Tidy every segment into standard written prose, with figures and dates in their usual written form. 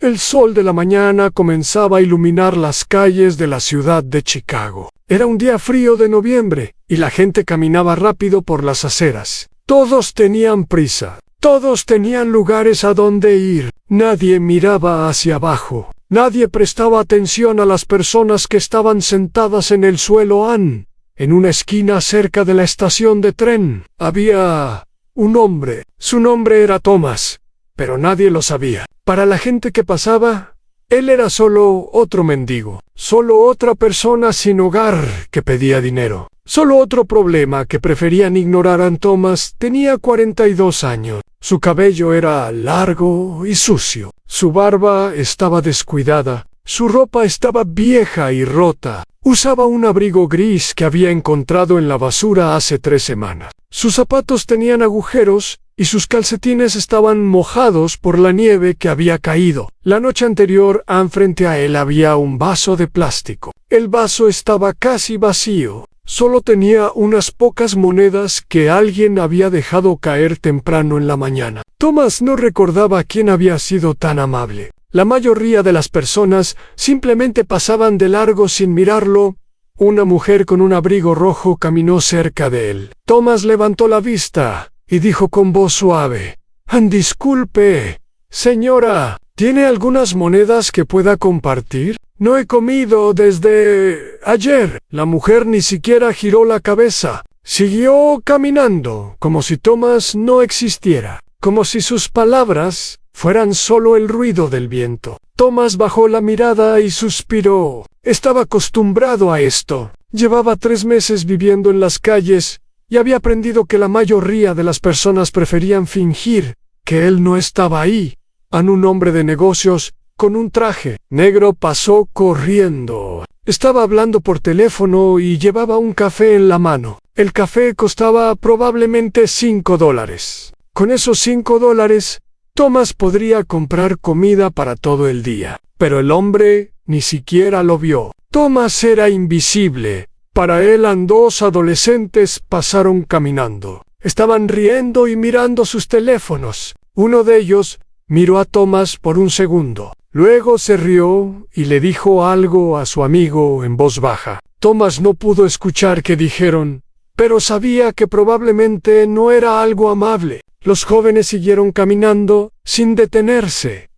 El sol de la mañana comenzaba a iluminar las calles de la ciudad de Chicago. Era un día frío de noviembre, y la gente caminaba rápido por las aceras. Todos tenían prisa. Todos tenían lugares a donde ir. Nadie miraba hacia abajo. Nadie prestaba atención a las personas que estaban sentadas en el suelo en una esquina cerca de la estación de tren. Había un hombre. Su nombre era Thomas, pero nadie lo sabía. Para la gente que pasaba, él era solo otro mendigo, solo otra persona sin hogar que pedía dinero, solo otro problema que preferían ignorar. Thomas tenía 42 años. Su cabello era largo y sucio. Su barba estaba descuidada. Su ropa estaba vieja y rota. Usaba un abrigo gris que había encontrado en la basura hace 3 semanas. Sus zapatos tenían agujeros y sus calcetines estaban mojados por la nieve que había caído. La noche anterior, frente a él había un vaso de plástico. El vaso estaba casi vacío. Solo tenía unas pocas monedas que alguien había dejado caer temprano en la mañana. Thomas no recordaba quién había sido tan amable. La mayoría de las personas simplemente pasaban de largo sin mirarlo. Una mujer con un abrigo rojo caminó cerca de él. Thomas levantó la vista y dijo con voz suave: «Disculpe, señora, ¿tiene algunas monedas que pueda compartir? No he comido desde ayer». La mujer ni siquiera giró la cabeza. Siguió caminando, como si Thomas no existiera, como si sus palabras fueran solo el ruido del viento. Thomas bajó la mirada y suspiró. Estaba acostumbrado a esto. Llevaba 3 meses viviendo en las calles y había aprendido que la mayoría de las personas preferían fingir que él no estaba ahí. Un hombre de negocios con un traje negro pasó corriendo. Estaba hablando por teléfono y llevaba un café en la mano. El café costaba probablemente $5. Con esos $5, Thomas podría comprar comida para todo el día. Pero el hombre ni siquiera lo vio. Thomas era invisible. Para él, 2 adolescentes pasaron caminando. Estaban riendo y mirando sus teléfonos. Uno de ellos miró a Thomas por un segundo. Luego se rió y le dijo algo a su amigo en voz baja. Thomas no pudo escuchar qué dijeron, pero sabía que probablemente no era algo amable. Los jóvenes siguieron caminando sin detenerse.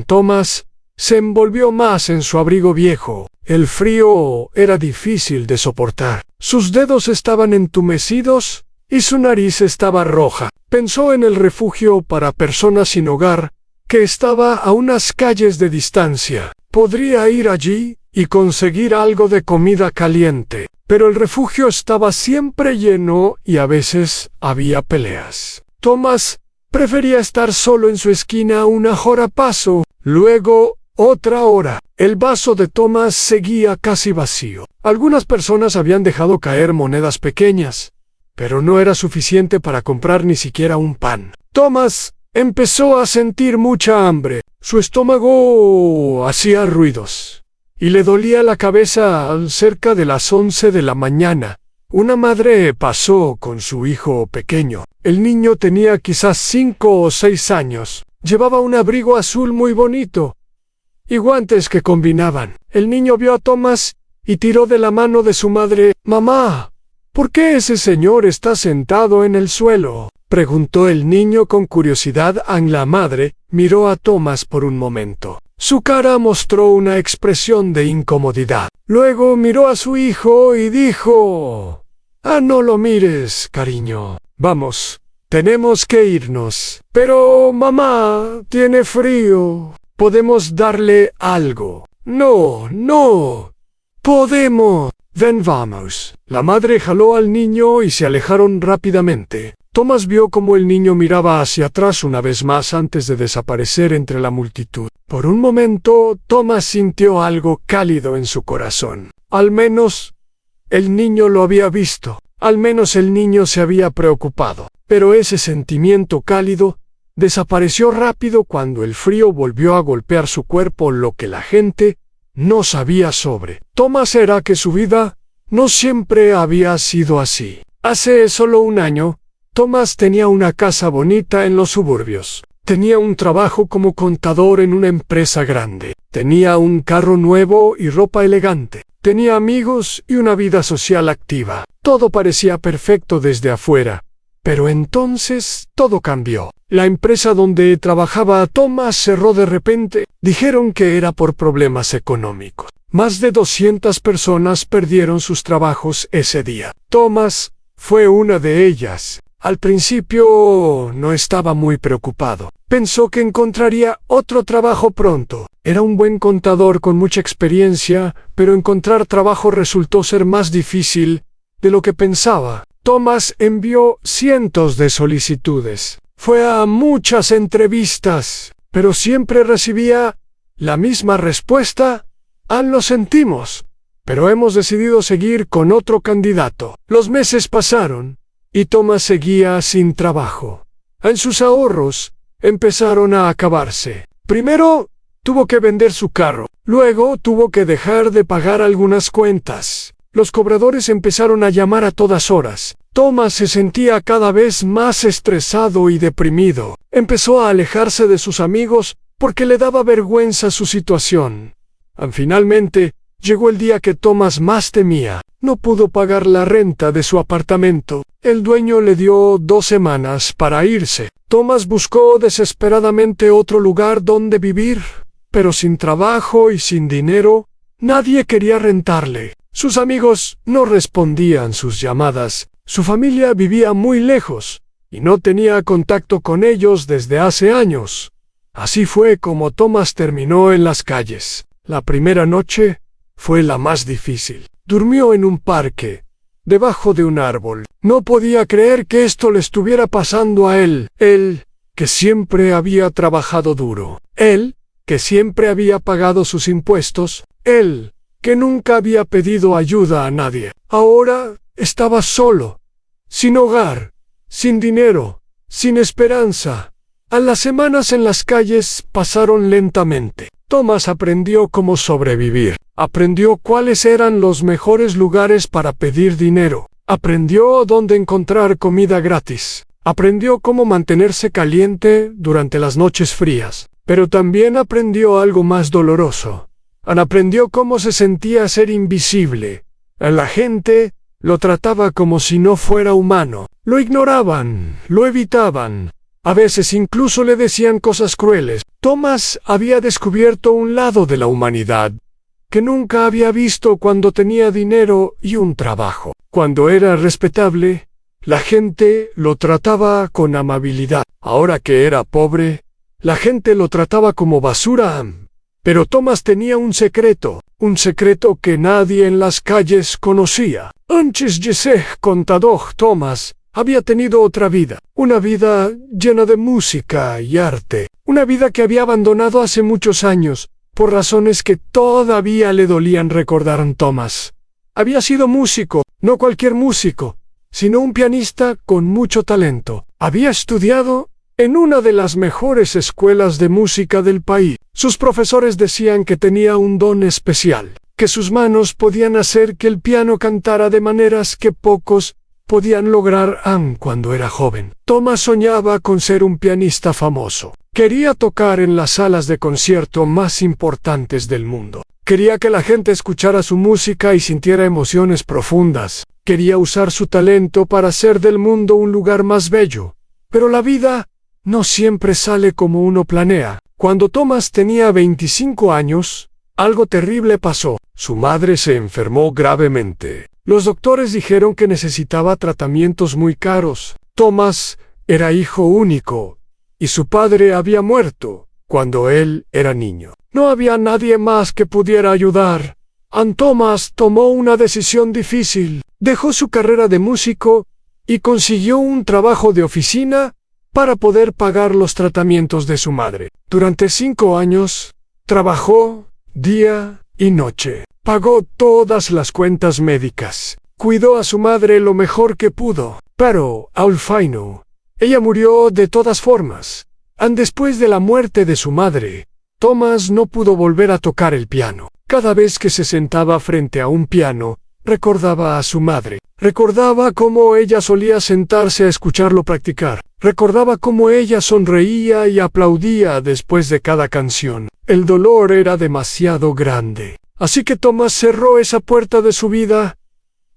Thomas se envolvió más en su abrigo viejo. El frío era difícil de soportar. Sus dedos estaban entumecidos y su nariz estaba roja. Pensó en el refugio para personas sin hogar, que estaba a unas calles de distancia. Podría ir allí y conseguir algo de comida caliente. Pero el refugio estaba siempre lleno y a veces había peleas. Thomas prefería estar solo en su esquina 1 hora paso, luego otra hora. El vaso de Thomas seguía casi vacío. Algunas personas habían dejado caer monedas pequeñas, pero no era suficiente para comprar ni siquiera un pan. Thomas empezó a sentir mucha hambre. Su estómago hacía ruidos y le dolía la cabeza cerca de las 11 de la mañana. Una madre pasó con su hijo pequeño. El niño tenía quizás 5 o 6 años. Llevaba un abrigo azul muy bonito y guantes que combinaban. El niño vio a Thomas y tiró de la mano de su madre. «Mamá, ¿por qué ese señor está sentado en el suelo?», preguntó el niño con curiosidad. La madre miró a Thomas por un momento. Su cara mostró una expresión de incomodidad. Luego miró a su hijo y dijo: «No lo mires, cariño. Vamos, tenemos que irnos». «Pero mamá, tiene frío. ¿Podemos darle algo?» No. «Podemos. Ven, vamos». La madre jaló al niño y se alejaron rápidamente. Thomas vio cómo el niño miraba hacia atrás una vez más antes de desaparecer entre la multitud. Por un momento, Thomas sintió algo cálido en su corazón. Al menos el niño lo había visto. Al menos el niño se había preocupado. Pero ese sentimiento cálido desapareció rápido cuando el frío volvió a golpear su cuerpo, lo que la gente no sabía sobre Thomas era que su vida no siempre había sido así. Hace solo un año, Thomas tenía una casa bonita en los suburbios. Tenía un trabajo como contador en una empresa grande. Tenía un carro nuevo y ropa elegante. Tenía amigos y una vida social activa. Todo parecía perfecto desde afuera. Pero entonces todo cambió. La empresa donde trabajaba Thomas cerró de repente. Dijeron que era por problemas económicos. Más de 200 personas perdieron sus trabajos ese día. Thomas fue una de ellas. Al principio no estaba muy preocupado. Pensó que encontraría otro trabajo pronto. Era un buen contador con mucha experiencia, pero encontrar trabajo resultó ser más difícil de lo que pensaba. Thomas envió cientos de solicitudes. Fue a muchas entrevistas, pero siempre recibía la misma respuesta: lo sentimos, pero hemos decidido seguir con otro candidato. Los meses pasaron y Thomas seguía sin trabajo. En sus ahorros empezaron a acabarse. Primero tuvo que vender su carro, luego tuvo que dejar de pagar algunas cuentas. Los cobradores empezaron a llamar a todas horas. Thomas se sentía cada vez más estresado y deprimido. Empezó a alejarse de sus amigos porque le daba vergüenza su situación. Finalmente, llegó el día que Thomas más temía. No pudo pagar la renta de su apartamento. El dueño le dio 2 semanas para irse. Thomas buscó desesperadamente otro lugar donde vivir, pero sin trabajo y sin dinero, nadie quería rentarle. Sus amigos no respondían sus llamadas. Su familia vivía muy lejos y no tenía contacto con ellos desde hace años. Así fue como Thomas terminó en las calles. La primera noche fue la más difícil. Durmió en un parque, debajo de un árbol. No podía creer que esto le estuviera pasando a él. Él, que siempre había trabajado duro. Él, que siempre había pagado sus impuestos. Él, que nunca había pedido ayuda a nadie. Ahora estaba solo, sin hogar, sin dinero, sin esperanza. Las semanas en las calles pasaron lentamente. Thomas aprendió cómo sobrevivir. Aprendió cuáles eran los mejores lugares para pedir dinero. Aprendió dónde encontrar comida gratis. Aprendió cómo mantenerse caliente durante las noches frías. Pero también aprendió algo más doloroso. Aprendió cómo se sentía ser invisible. La gente lo trataba como si no fuera humano. Lo ignoraban, lo evitaban. A veces incluso le decían cosas crueles. Thomas había descubierto un lado de la humanidad que nunca había visto cuando tenía dinero y un trabajo. Cuando era respetable, la gente lo trataba con amabilidad. Ahora que era pobre, la gente lo trataba como basura. Pero Thomas tenía un secreto que nadie en las calles conocía. Antes de ser contador, Thomas había tenido otra vida, una vida llena de música y arte, una vida que había abandonado hace muchos años, por razones que todavía le dolían recordar a Thomas. Había sido músico, no cualquier músico, sino un pianista con mucho talento. Había estudiado en una de las mejores escuelas de música del país. Sus profesores decían que tenía un don especial, que sus manos podían hacer que el piano cantara de maneras que pocos podían lograr cuando era joven. Thomas soñaba con ser un pianista famoso. Quería tocar en las salas de concierto más importantes del mundo. Quería que la gente escuchara su música y sintiera emociones profundas. Quería usar su talento para hacer del mundo un lugar más bello. Pero la vida no siempre sale como uno planea. Cuando Thomas tenía 25 años, algo terrible pasó. Su madre se enfermó gravemente. Los doctores dijeron que necesitaba tratamientos muy caros. Thomas era hijo único, y su padre había muerto cuando él era niño. No había nadie más que pudiera ayudar. Thomas tomó una decisión difícil. Dejó su carrera de músico y consiguió un trabajo de oficina para poder pagar los tratamientos de su madre. Durante 5 años, trabajó día y noche. Pagó todas las cuentas médicas. Cuidó a su madre lo mejor que pudo. Pero, al final, ella murió de todas formas. Después de la muerte de su madre, Thomas no pudo volver a tocar el piano. Cada vez que se sentaba frente a un piano, Recordaba a su madre. Recordaba cómo ella solía sentarse a escucharlo practicar. Recordaba cómo ella sonreía y aplaudía después de cada canción. El dolor era demasiado grande. Así que Thomas cerró esa puerta de su vida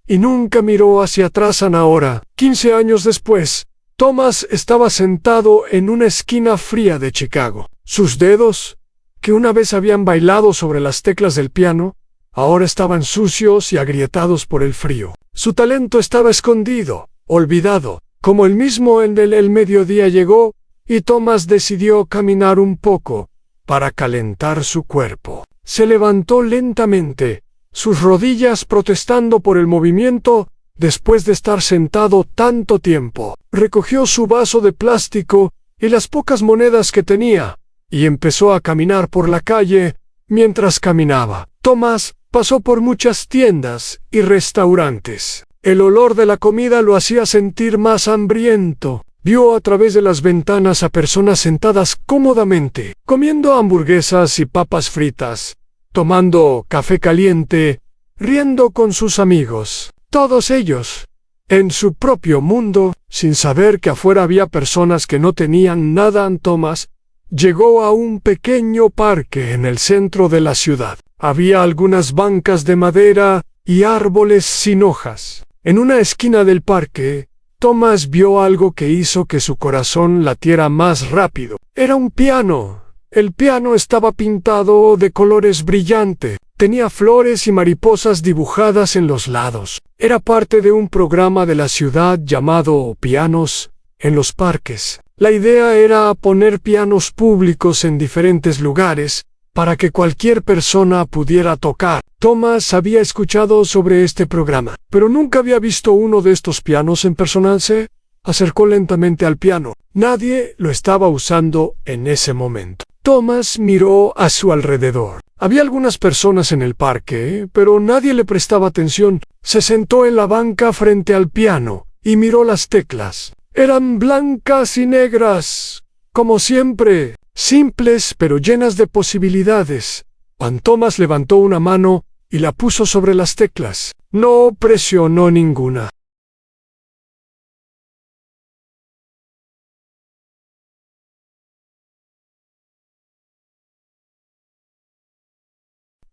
y nunca miró hacia atrás. Ahora, 15 años después, Thomas estaba sentado en una esquina fría de Chicago. Sus dedos, que una vez habían bailado sobre las teclas del piano, ahora estaban sucios y agrietados por el frío. Su talento estaba escondido, olvidado. Como el mismo en el mediodía llegó, y Thomas decidió caminar un poco para calentar su cuerpo. Se levantó lentamente, sus rodillas protestando por el movimiento después de estar sentado tanto tiempo. Recogió su vaso de plástico y las pocas monedas que tenía, y empezó a caminar por la calle. Mientras caminaba, Thomas pasó por muchas tiendas y restaurantes. El olor de la comida lo hacía sentir más hambriento. Vio a través de las ventanas a personas sentadas cómodamente, comiendo hamburguesas y papas fritas, tomando café caliente, riendo con sus amigos. Todos ellos, en su propio mundo, sin saber que afuera había personas que no tenían nada. Thomas llegó a un pequeño parque en el centro de la ciudad. Había algunas bancas de madera y árboles sin hojas. En una esquina del parque, Thomas vio algo que hizo que su corazón latiera más rápido. Era un piano. El piano estaba pintado de colores brillantes. Tenía flores y mariposas dibujadas en los lados. Era parte de un programa de la ciudad llamado Pianos en los Parques. La idea era poner pianos públicos en diferentes lugares para que cualquier persona pudiera tocar. Thomas había escuchado sobre este programa, pero nunca había visto uno de estos pianos en persona. Se acercó lentamente al piano. Nadie lo estaba usando en ese momento. Thomas miró a su alrededor. Había algunas personas en el parque, pero nadie le prestaba atención. Se sentó en la banca frente al piano y miró las teclas. Eran blancas y negras, como siempre, simples pero llenas de posibilidades. Thomas levantó una mano y la puso sobre las teclas. No presionó ninguna.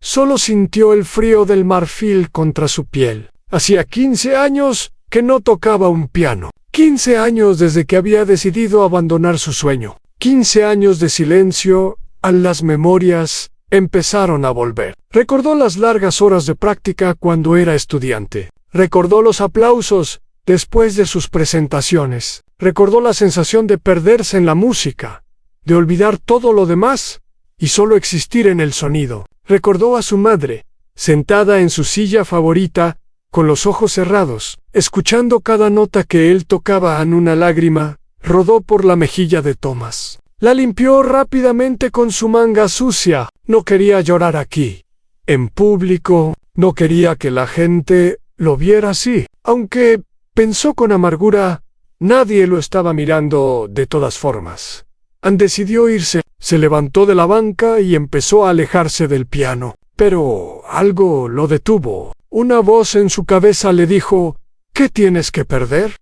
Solo sintió el frío del marfil contra su piel. Hacía 15 años que no tocaba un piano. 15 años desde que había decidido abandonar su sueño. 15 años de silencio. Las memorias empezaron a volver. Recordó las largas horas de práctica cuando era estudiante. Recordó los aplausos después de sus presentaciones. Recordó la sensación de perderse en la música, de olvidar todo lo demás y solo existir en el sonido. Recordó a su madre, sentada en su silla favorita, con los ojos cerrados, escuchando cada nota que él tocaba. Una lágrima rodó por la mejilla de Thomas. La limpió rápidamente con su manga sucia. No quería llorar aquí, en público. No quería que la gente lo viera así. Aunque, pensó con amargura, nadie lo estaba mirando de todas formas. Decidió irse. Se levantó de la banca y empezó a alejarse del piano. Pero algo lo detuvo. Una voz en su cabeza le dijo: ¿qué tienes que perder?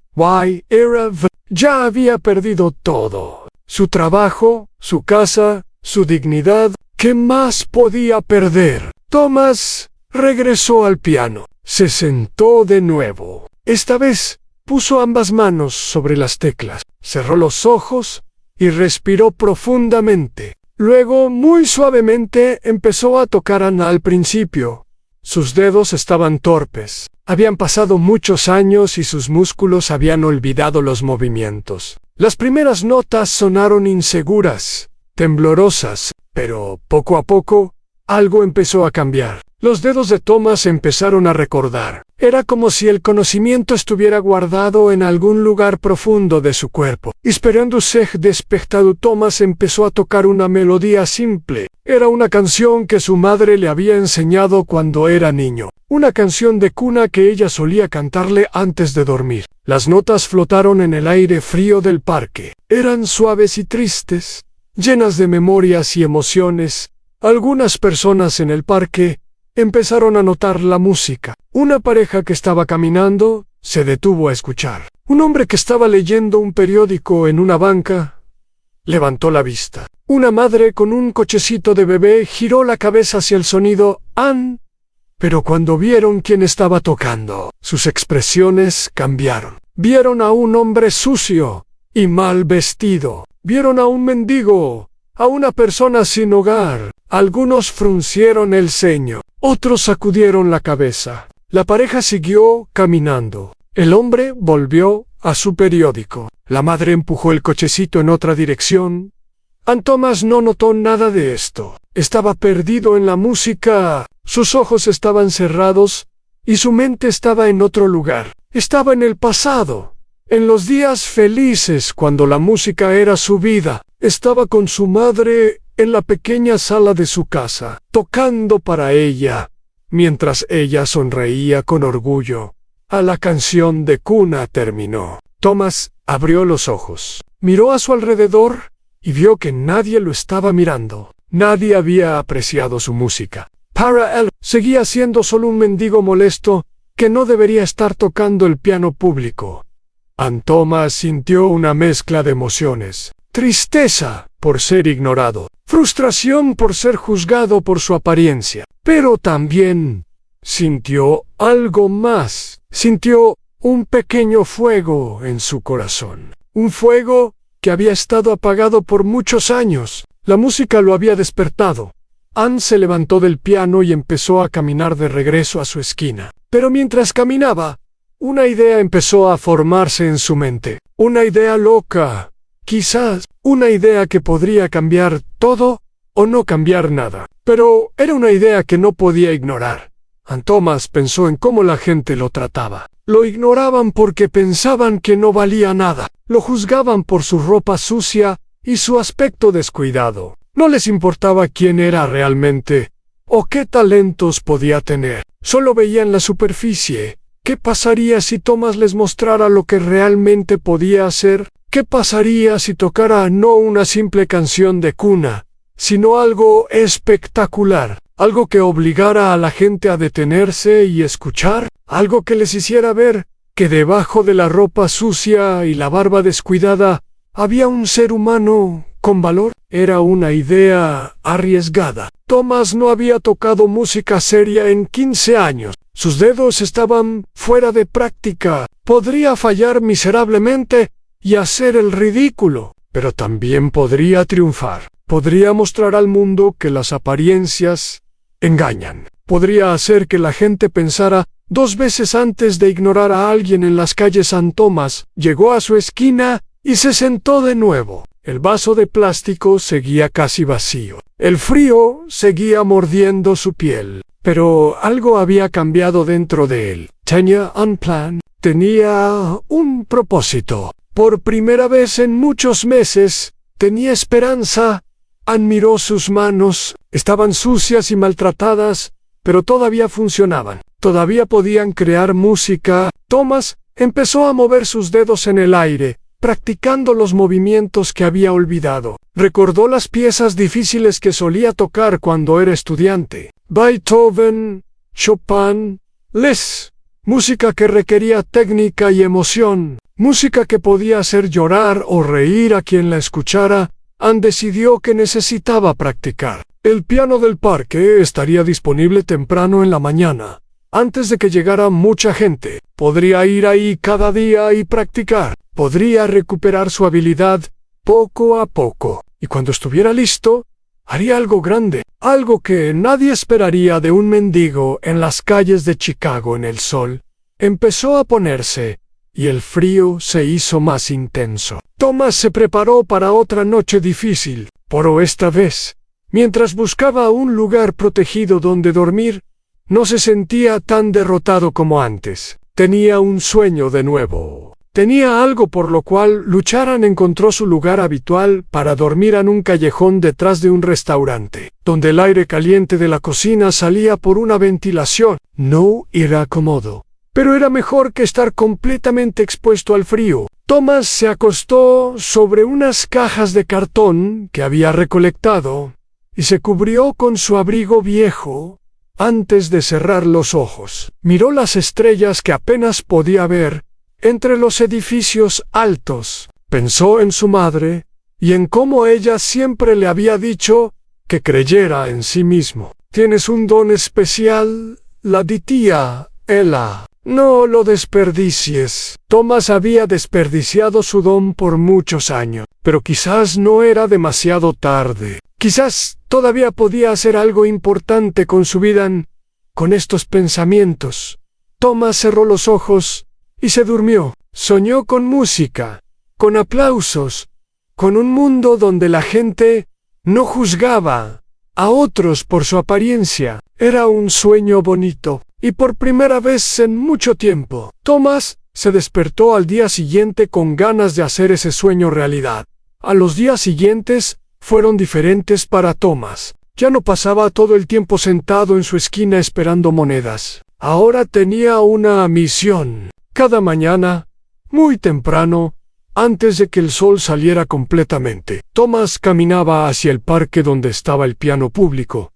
Ya había perdido todo. Su trabajo, su casa, su dignidad. ¿Qué más podía perder? Thomas regresó al piano. Se sentó de nuevo. Esta vez puso ambas manos sobre las teclas. Cerró los ojos y respiró profundamente. Luego, muy suavemente, empezó a tocar. Al principio, sus dedos estaban torpes. Habían pasado muchos años y sus músculos habían olvidado los movimientos. Las primeras notas sonaron inseguras, temblorosas, pero poco a poco, algo empezó a cambiar. Los dedos de Thomas empezaron a recordar. Era como si el conocimiento estuviera guardado en algún lugar profundo de su cuerpo. Esperándose despejado, Thomas empezó a tocar una melodía simple. Era una canción que su madre le había enseñado cuando era niño. Una canción de cuna que ella solía cantarle antes de dormir. Las notas flotaron en el aire frío del parque. Eran suaves y tristes, llenas de memorias y emociones. Algunas personas en el parque empezaron a notar la música. Una pareja que estaba caminando se detuvo a escuchar. Un hombre que estaba leyendo un periódico en una banca levantó la vista. Una madre con un cochecito de bebé giró la cabeza hacia el sonido "an", pero cuando vieron quién estaba tocando, sus expresiones cambiaron. Vieron a un hombre sucio y mal vestido. Vieron a un mendigo, a una persona sin hogar. Algunos fruncieron el ceño, otros sacudieron la cabeza. La pareja siguió caminando. El hombre volvió a su periódico. La madre empujó el cochecito en otra dirección. Ann Thomas no notó nada de esto. Estaba perdido en la música. Sus ojos estaban cerrados y su mente estaba en otro lugar. Estaba en el pasado, en los días felices cuando la música era su vida. Estaba con su madre en la pequeña sala de su casa, tocando para ella, mientras ella sonreía con orgullo. La canción de cuna terminó. Thomas abrió los ojos, miró a su alrededor y vio que nadie lo estaba mirando. Nadie había apreciado su música. Para él, seguía siendo solo un mendigo molesto que no debería estar tocando el piano público. Ann Thomas sintió una mezcla de emociones. Tristeza por ser ignorado, frustración por ser juzgado por su apariencia, pero también sintió algo más. Sintió un pequeño fuego en su corazón. Un fuego que había estado apagado por muchos años. La música lo había despertado. Ann se levantó del piano y empezó a caminar de regreso a su esquina. Pero mientras caminaba, una idea empezó a formarse en su mente. Una idea loca. Quizás una idea que podría cambiar todo o no cambiar nada. Pero era una idea que no podía ignorar. Ann Thomas pensó en cómo la gente lo trataba. Lo ignoraban porque pensaban que no valía nada. Lo juzgaban por su ropa sucia y su aspecto descuidado. No les importaba quién era realmente o qué talentos podía tener. Solo veían la superficie. ¿Qué pasaría si Thomas les mostrara lo que realmente podía hacer? ¿Qué pasaría si tocara no una simple canción de cuna, sino algo espectacular? Algo que obligara a la gente a detenerse y escuchar. Algo que les hiciera ver que debajo de la ropa sucia y la barba descuidada había un ser humano con valor. Era una idea arriesgada. Thomas no había tocado música seria en 15 años. Sus dedos estaban fuera de práctica. Podría fallar miserablemente y hacer el ridículo, pero también podría triunfar. Podría mostrar al mundo que las apariencias engañan. Podría hacer que la gente pensara 2 veces antes de ignorar a alguien en las calles. Ann Thomas llegó a su esquina y se sentó de nuevo. El vaso de plástico seguía casi vacío. El frío seguía mordiendo su piel, pero algo había cambiado dentro de él. Tenía un plan, tenía un propósito. Por primera vez en muchos meses, tenía esperanza. Ann miró sus manos. Estaban sucias y maltratadas, pero todavía funcionaban. Todavía podían crear música. Thomas empezó a mover sus dedos en el aire, practicando los movimientos que había olvidado. Recordó las piezas difíciles que solía tocar cuando era estudiante. Beethoven, Chopin, Liszt. Música que requería técnica y emoción. Música que podía hacer llorar o reír a quien la escuchara. Ann decidió que necesitaba practicar. El piano del parque estaría disponible temprano en la mañana. Antes de que llegara mucha gente, podría ir ahí cada día y practicar. Podría recuperar su habilidad poco a poco. Y cuando estuviera listo, haría algo grande. Algo que nadie esperaría de un mendigo en las calles de Chicago en el sol. Empezó a ponerse, y el frío se hizo más intenso. Thomas se preparó para otra noche difícil, pero esta vez, mientras buscaba un lugar protegido donde dormir, no se sentía tan derrotado como antes. Tenía un sueño de nuevo. Tenía algo por lo cual luchar. Ann encontró su lugar habitual para dormir en un callejón detrás de un restaurante, donde el aire caliente de la cocina salía por una ventilación. No era cómodo, pero era mejor que estar completamente expuesto al frío. Thomas se acostó sobre unas cajas de cartón que había recolectado y se cubrió con su abrigo viejo antes de cerrar los ojos. Miró las estrellas que apenas podía ver entre los edificios altos. Pensó en su madre y en cómo ella siempre le había dicho que creyera en sí mismo. «Tienes un don especial», la tía Ella. «No lo desperdicies». Thomas había desperdiciado su don por muchos años, pero quizás no era demasiado tarde. Quizás todavía podía hacer algo importante con su vida con estos pensamientos. Thomas cerró los ojos y se durmió. Soñó con música, con aplausos, con un mundo donde la gente no juzgaba a otros por su apariencia. Era un sueño bonito, y por primera vez en mucho tiempo, Thomas se despertó al día siguiente con ganas de hacer ese sueño realidad. A los días siguientes fueron diferentes para Thomas. Ya no pasaba todo el tiempo sentado en su esquina esperando monedas. Ahora tenía una misión. Cada mañana, muy temprano, antes de que el sol saliera completamente, Thomas caminaba hacia el parque donde estaba el piano público.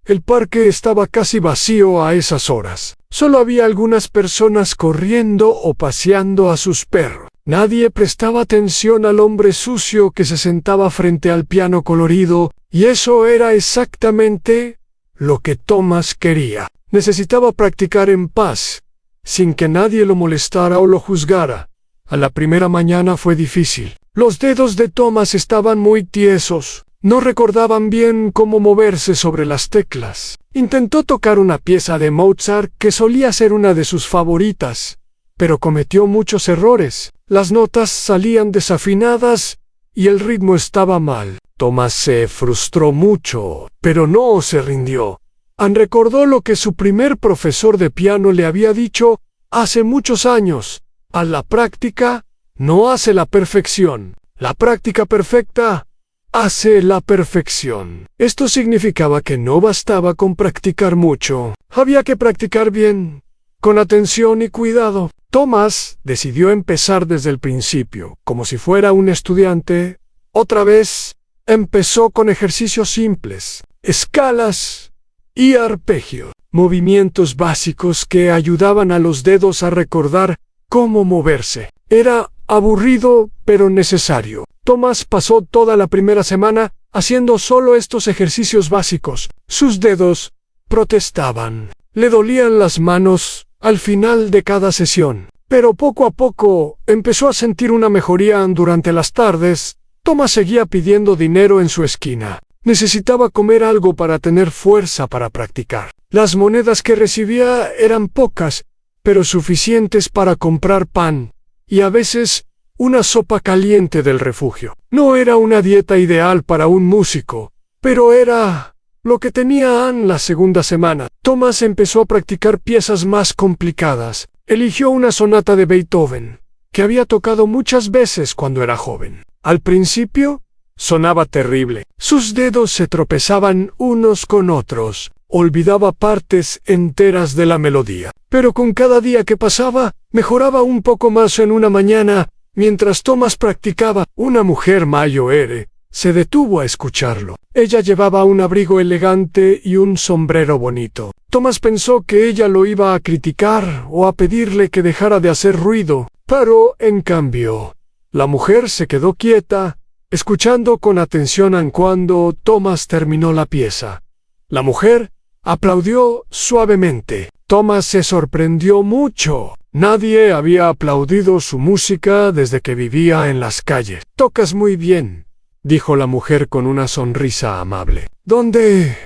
El parque estaba casi vacío a esas horas. Solo había algunas personas corriendo o paseando a sus perros. Nadie prestaba atención al hombre sucio que se sentaba frente al piano colorido, y eso era exactamente lo que Thomas quería. Necesitaba practicar en paz, sin que nadie lo molestara o lo juzgara. A la primera mañana fue difícil. Los dedos de Thomas estaban muy tiesos. No recordaban bien cómo moverse sobre las teclas. Intentó tocar una pieza de Mozart que solía ser una de sus favoritas, pero cometió muchos errores. Las notas salían desafinadas y el ritmo estaba mal. Thomas se frustró mucho, pero no se rindió. Recordó lo que su primer profesor de piano le había dicho hace muchos años: a la práctica no hace la perfección. La práctica perfecta hace la perfección. Esto significaba que no bastaba con practicar mucho. Había que practicar bien, con atención y cuidado. Thomas decidió empezar desde el principio, como si fuera un estudiante. Otra vez, empezó con ejercicios simples, escalas y arpegios, movimientos básicos que ayudaban a los dedos a recordar cómo moverse. Era aburrido, pero necesario. Thomas pasó toda la primera semana haciendo solo estos ejercicios básicos. Sus dedos protestaban. Le dolían las manos al final de cada sesión. Pero poco a poco empezó a sentir una mejoría durante las tardes. Thomas seguía pidiendo dinero en su esquina. Necesitaba comer algo para tener fuerza para practicar. Las monedas que recibía eran pocas, pero suficientes para comprar pan y a veces una sopa caliente del refugio. No era una dieta ideal para un músico, pero era lo que tenía la segunda semana. Thomas empezó a practicar piezas más complicadas. Eligió una sonata de Beethoven, que había tocado muchas veces cuando era joven. Al principio, sonaba terrible. Sus dedos se tropezaban unos con otros. Olvidaba partes enteras de la melodía. Pero con cada día que pasaba, mejoraba un poco más. En una mañana, mientras Thomas practicaba, una mujer mayor se detuvo a escucharlo. Ella llevaba un abrigo elegante y un sombrero bonito. Thomas pensó que ella lo iba a criticar o a pedirle que dejara de hacer ruido, pero, en cambio, la mujer se quedó quieta, escuchando con atención cuando Thomas terminó la pieza. La mujer aplaudió suavemente. Thomas se sorprendió mucho. Nadie había aplaudido su música desde que vivía en las calles. «Tocas muy bien», dijo la mujer con una sonrisa amable. «¿Dónde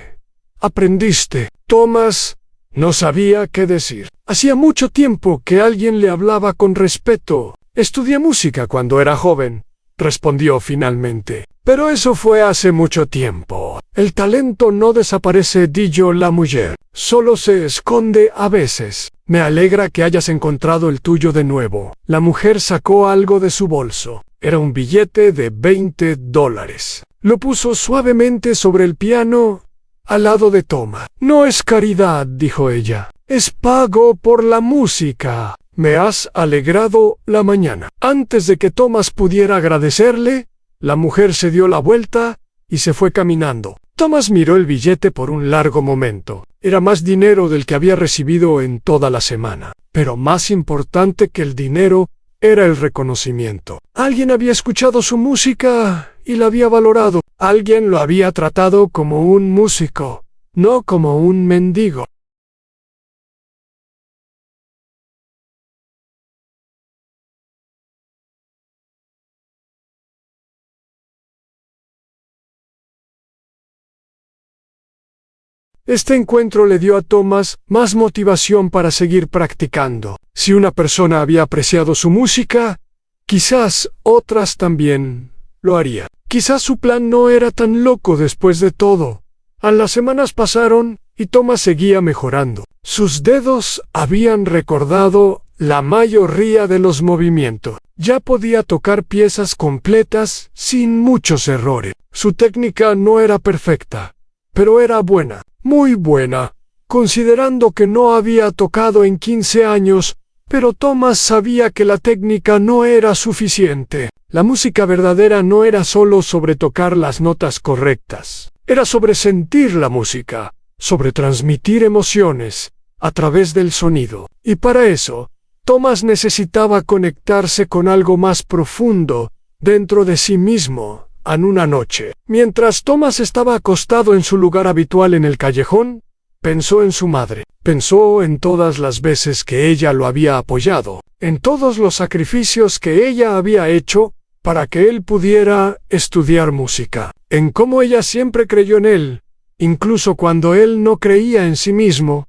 aprendiste?» Thomas no sabía qué decir. Hacía mucho tiempo que alguien le hablaba con respeto. «Estudié música cuando era joven», respondió finalmente. «Pero eso fue hace mucho tiempo. El talento no desaparece», dijo la mujer. «Solo se esconde a veces. Me alegra que hayas encontrado el tuyo de nuevo». La mujer sacó algo de su bolso. Era un billete de $20. Lo puso suavemente sobre el piano, al lado de Thomas. «No es caridad», dijo ella. «Es pago por la música. Me has alegrado la mañana». Antes de que Thomas pudiera agradecerle, la mujer se dio la vuelta y se fue caminando. Thomas miró el billete por un largo momento. Era más dinero del que había recibido en toda la semana. Pero más importante que el dinero era el reconocimiento. Alguien había escuchado su música y la había valorado. Alguien lo había tratado como un músico, no como un mendigo. Este encuentro le dio a Thomas más motivación para seguir practicando. Si una persona había apreciado su música, quizás otras también lo harían. Quizás su plan no era tan loco después de todo. Las semanas pasaron y Thomas seguía mejorando. Sus dedos habían recordado la mayoría de los movimientos. Ya podía tocar piezas completas sin muchos errores. Su técnica no era perfecta, pero era buena. Muy buena, considerando que no había tocado en 15 años, pero Thomas sabía que la técnica no era suficiente. La música verdadera no era solo sobre tocar las notas correctas, era sobre sentir la música, sobre transmitir emociones a través del sonido. Y para eso, Thomas necesitaba conectarse con algo más profundo dentro de sí mismo. En una noche, mientras Thomas estaba acostado en su lugar habitual en el callejón, pensó en su madre. Pensó en todas las veces que ella lo había apoyado, en todos los sacrificios que ella había hecho para que él pudiera estudiar música, en cómo ella siempre creyó en él, incluso cuando él no creía en sí mismo.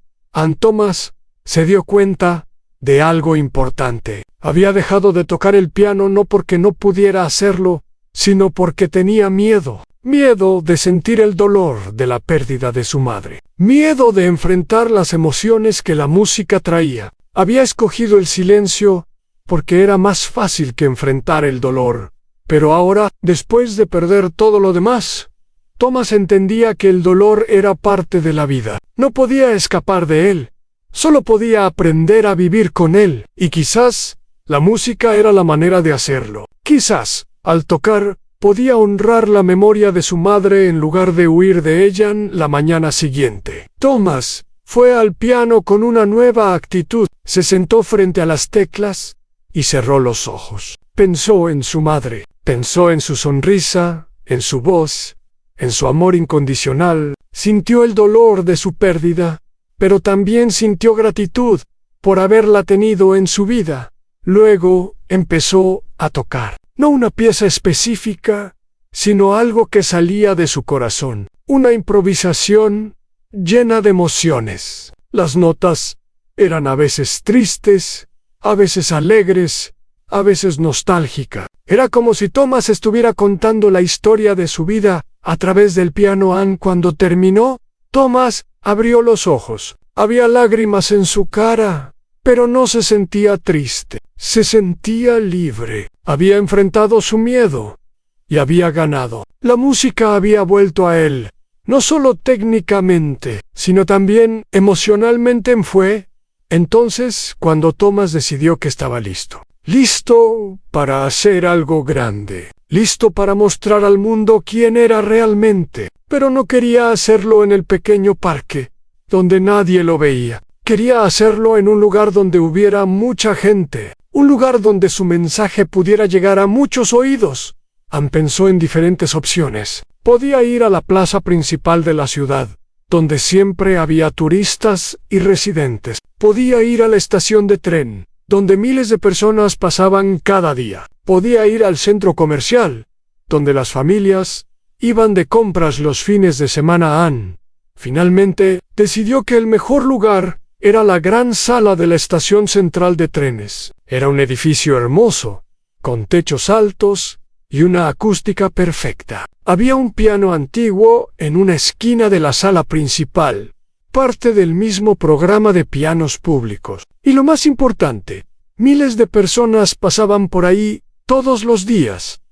Thomas se dio cuenta de algo importante. Había dejado de tocar el piano no porque no pudiera hacerlo, sino porque tenía miedo. Miedo de sentir el dolor de la pérdida de su madre. Miedo de enfrentar las emociones que la música traía. Había escogido el silencio porque era más fácil que enfrentar el dolor. Pero ahora, después de perder todo lo demás, Thomas entendía que el dolor era parte de la vida. No podía escapar de él. Solo podía aprender a vivir con él. Y quizás la música era la manera de hacerlo. Quizás al tocar, podía honrar la memoria de su madre en lugar de huir de ella la mañana siguiente. Thomas fue al piano con una nueva actitud, se sentó frente a las teclas y cerró los ojos. Pensó en su madre, pensó en su sonrisa, en su voz, en su amor incondicional, sintió el dolor de su pérdida, pero también sintió gratitud por haberla tenido en su vida. Luego empezó a tocar. No una pieza específica, sino algo que salía de su corazón. Una improvisación llena de emociones. Las notas eran a veces tristes, a veces alegres, a veces nostálgicas. Era como si Thomas estuviera contando la historia de su vida a través del piano. Cuando terminó, Thomas abrió los ojos. Había lágrimas en su cara, pero no se sentía triste. Se sentía libre. Había enfrentado su miedo y había ganado. La música había vuelto a él, no solo técnicamente, sino también emocionalmente. Fue entonces cuando Thomas decidió que estaba listo. Listo para hacer algo grande. Listo para mostrar al mundo quién era realmente. Pero no quería hacerlo en el pequeño parque, donde nadie lo veía. Quería hacerlo en un lugar donde hubiera mucha gente. Un lugar donde su mensaje pudiera llegar a muchos oídos. Pensó en diferentes opciones. Podía ir a la plaza principal de la ciudad, donde siempre había turistas y residentes. Podía ir a la estación de tren, donde miles de personas pasaban cada día. Podía ir al centro comercial, donde las familias iban de compras los fines de semana. Finalmente, decidió que el mejor lugar era la gran sala de la estación central de trenes. Era un edificio hermoso, con techos altos y una acústica perfecta. Había un piano antiguo en una esquina de la sala principal, parte del mismo programa de pianos públicos. Y lo más importante, miles de personas pasaban por ahí todos los días.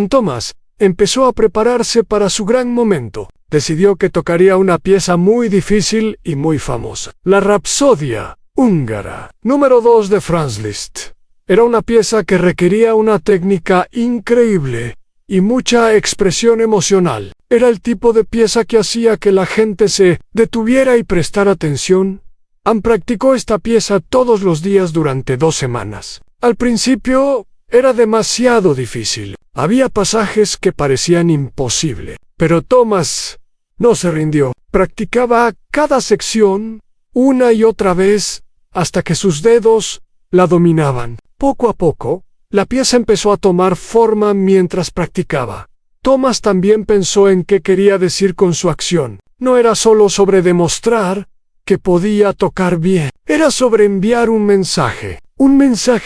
Thomas empezó a prepararse para su gran momento. Decidió que tocaría una pieza muy difícil y muy famosa. La Rapsodia húngara, número 2 de Franz Liszt. Era una pieza que requería una técnica increíble y mucha expresión emocional. Era el tipo de pieza que hacía que la gente se detuviera y prestara atención. Ann practicó esta pieza todos los días durante 2 semanas. Al principio era demasiado difícil. Había pasajes que parecían imposibles, pero Thomas no se rindió. Practicaba cada sección una y otra vez hasta que sus dedos la dominaban. Poco a poco, la pieza empezó a tomar forma mientras practicaba. Thomas también pensó en qué quería decir con su acción. No era solo sobre demostrar que podía tocar bien. Era sobre enviar un mensaje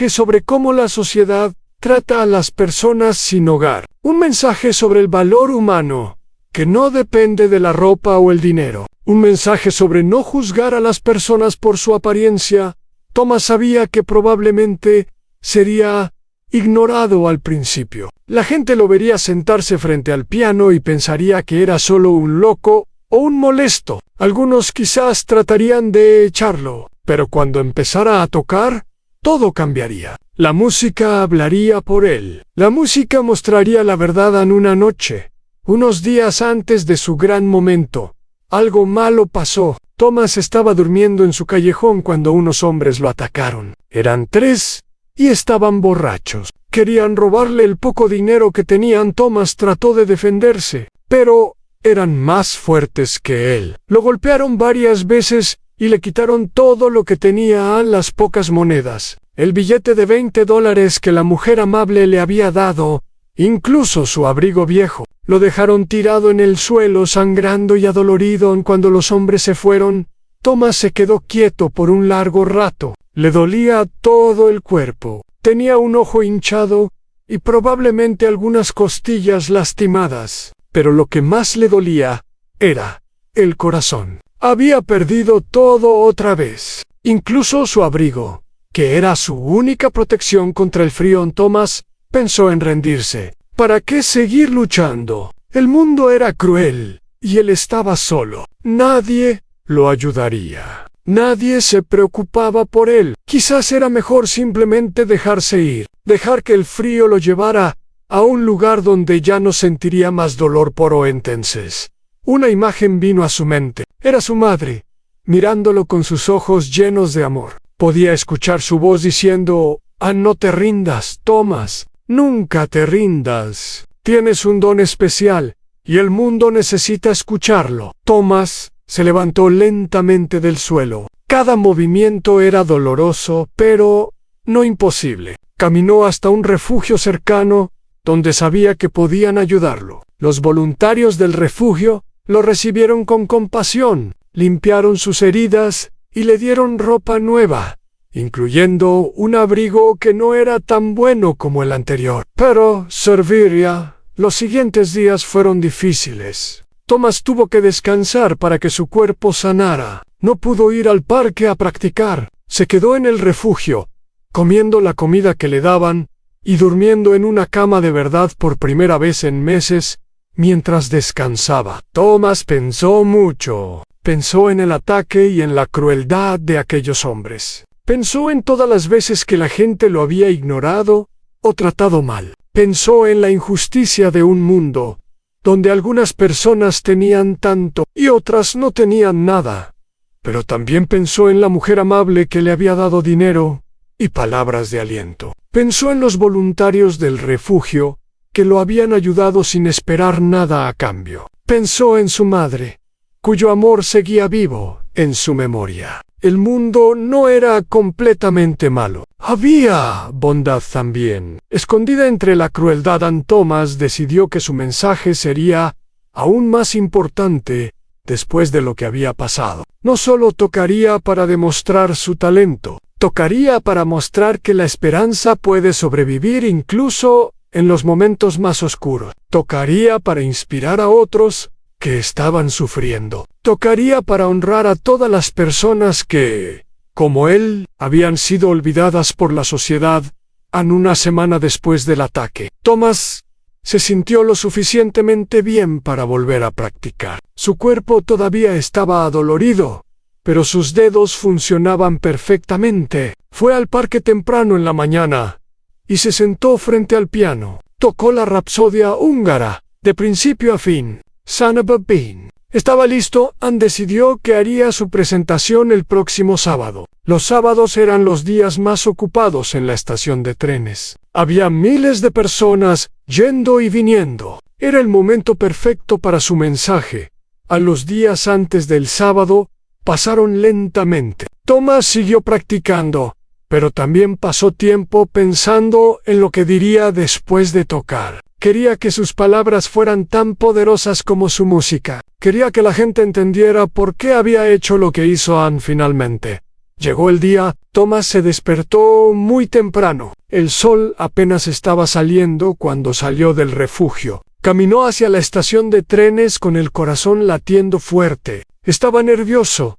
sobre cómo la sociedad trata a las personas sin hogar. Un mensaje sobre el valor humano, que no depende de la ropa o el dinero. Un mensaje sobre no juzgar a las personas por su apariencia. Thomas sabía que probablemente sería ignorado al principio. La gente lo vería sentarse frente al piano y pensaría que era solo un loco o un molesto. Algunos quizás tratarían de echarlo, pero cuando empezara a tocar, todo cambiaría. La música hablaría por él. La música mostraría la verdad en una noche. Unos días antes de su gran momento, algo malo pasó. Thomas estaba durmiendo en su callejón cuando unos hombres lo atacaron. Eran 3 y estaban borrachos. Querían robarle el poco dinero que tenían. Thomas trató de defenderse, pero eran más fuertes que él. Lo golpearon varias veces y le quitaron todo lo que tenía, las pocas monedas, el billete de $20 que la mujer amable le había dado, incluso su abrigo viejo. Lo dejaron tirado en el suelo, sangrando y adolorido. Cuando los hombres se fueron, Thomas se quedó quieto por un largo rato. Le dolía todo el cuerpo. Tenía un ojo hinchado y probablemente algunas costillas lastimadas. Pero lo que más le dolía era el corazón. Había perdido todo otra vez, incluso su abrigo, que era su única protección contra el frío. Thomas pensó en rendirse. ¿Para qué seguir luchando? El mundo era cruel y él estaba solo. Nadie lo ayudaría. Nadie se preocupaba por él. Quizás era mejor simplemente dejarse ir, dejar que el frío lo llevara a un lugar donde ya no sentiría más dolor. Por entonces, una imagen vino a su mente. Era su madre, mirándolo con sus ojos llenos de amor. Podía escuchar su voz diciendo: «Ah, no te rindas, Thomas. Nunca te rindas. Tienes un don especial, y el mundo necesita escucharlo». Thomas se levantó lentamente del suelo. Cada movimiento era doloroso, pero no imposible. Caminó hasta un refugio cercano, donde sabía que podían ayudarlo. Los voluntarios del refugio lo recibieron con compasión, limpiaron sus heridas y le dieron ropa nueva, incluyendo un abrigo que no era tan bueno como el anterior. Pero serviría. Los siguientes días fueron difíciles. Thomas tuvo que descansar para que su cuerpo sanara. No pudo ir al parque a practicar. Se quedó en el refugio, comiendo la comida que le daban y durmiendo en una cama de verdad por primera vez en meses mientras descansaba. Thomas pensó mucho. Pensó en el ataque y en la crueldad de aquellos hombres. Pensó en todas las veces que la gente lo había ignorado o tratado mal. Pensó en la injusticia de un mundo donde algunas personas tenían tanto y otras no tenían nada. Pero también pensó en la mujer amable que le había dado dinero y palabras de aliento. Pensó en los voluntarios del refugio que lo habían ayudado sin esperar nada a cambio. Pensó en su madre, cuyo amor seguía vivo en su memoria. El mundo no era completamente malo. Había bondad también. Escondida entre la crueldad, Thomas decidió que su mensaje sería aún más importante después de lo que había pasado. No solo tocaría para demostrar su talento, tocaría para mostrar que la esperanza puede sobrevivir incluso en los momentos más oscuros. Tocaría para inspirar a otros que estaban sufriendo. Tocaría para honrar a todas las personas que, como él, habían sido olvidadas por la sociedad en una semana después del ataque. Thomas se sintió lo suficientemente bien para volver a practicar. Su cuerpo todavía estaba adolorido, pero sus dedos funcionaban perfectamente. Fue al parque temprano en la mañana y se sentó frente al piano. tocó la rapsodia húngara, de principio a fin. Son of a Bean. Estaba listo, Ann decidió que haría su presentación el próximo sábado. Los sábados eran los días más ocupados en la estación de trenes. Había miles de personas yendo y viniendo. Era el momento perfecto para su mensaje. A los días antes del sábado pasaron lentamente. Thomas siguió practicando, pero también pasó tiempo pensando en lo que diría después de tocar. Quería que sus palabras fueran tan poderosas como su música. Quería que la gente entendiera por qué había hecho lo que hizo Ann finalmente. Llegó el día, Thomas se despertó muy temprano. El sol apenas estaba saliendo cuando salió del refugio. Caminó hacia la estación de trenes con el corazón latiendo fuerte. Estaba nervioso,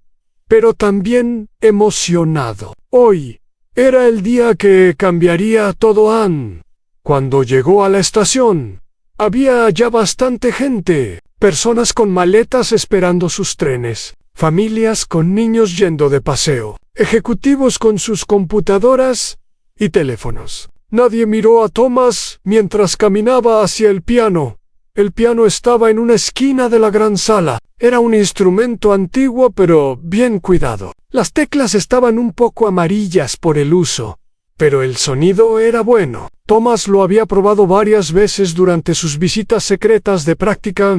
pero también emocionado. Hoy era el día que cambiaría todo Ann. Cuando llegó a la estación, había ya bastante gente, personas con maletas esperando sus trenes, familias con niños yendo de paseo, ejecutivos con sus computadoras y teléfonos. Nadie miró a Thomas mientras caminaba hacia el piano. El piano estaba en una esquina de la gran sala. Era un instrumento antiguo pero bien cuidado. Las teclas estaban un poco amarillas por el uso, pero el sonido era bueno. Thomas lo había probado varias veces durante sus visitas secretas de práctica.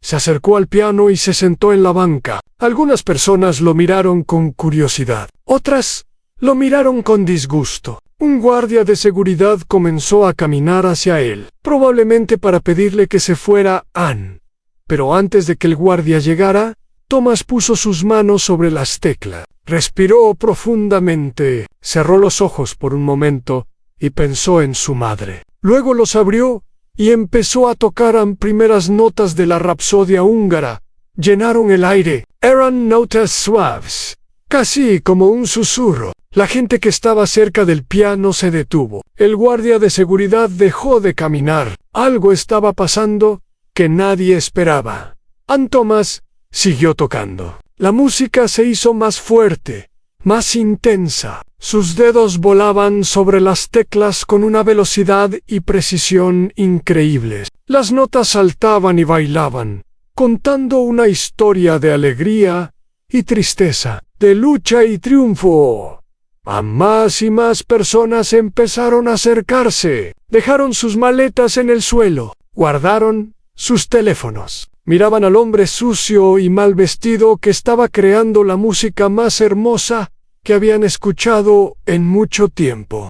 Se acercó al piano y se sentó en la banca. Algunas personas lo miraron con curiosidad. Otras lo miraron con disgusto. Un guardia de seguridad comenzó a caminar hacia él, probablemente para pedirle que se fuera Ann. Pero antes de que el guardia llegara, Thomas puso sus manos sobre las teclas. Respiró profundamente, cerró los ojos por un momento y pensó en su madre. Luego los abrió y empezó a tocar las primeras notas de la rapsodia húngara. Llenaron el aire. Eran notas suaves, casi como un susurro. La gente que estaba cerca del piano se detuvo. El guardia de seguridad dejó de caminar. Algo estaba pasando que nadie esperaba. Ann Thomas siguió tocando. La música se hizo más fuerte, más intensa. Sus dedos volaban sobre las teclas con una velocidad y precisión increíbles. Las notas saltaban y bailaban, contando una historia de alegría y tristeza, de lucha y triunfo. A más y más personas empezaron a acercarse. Dejaron sus maletas en el suelo. Guardaron sus teléfonos. Miraban al hombre sucio y mal vestido que estaba creando la música más hermosa que habían escuchado en mucho tiempo.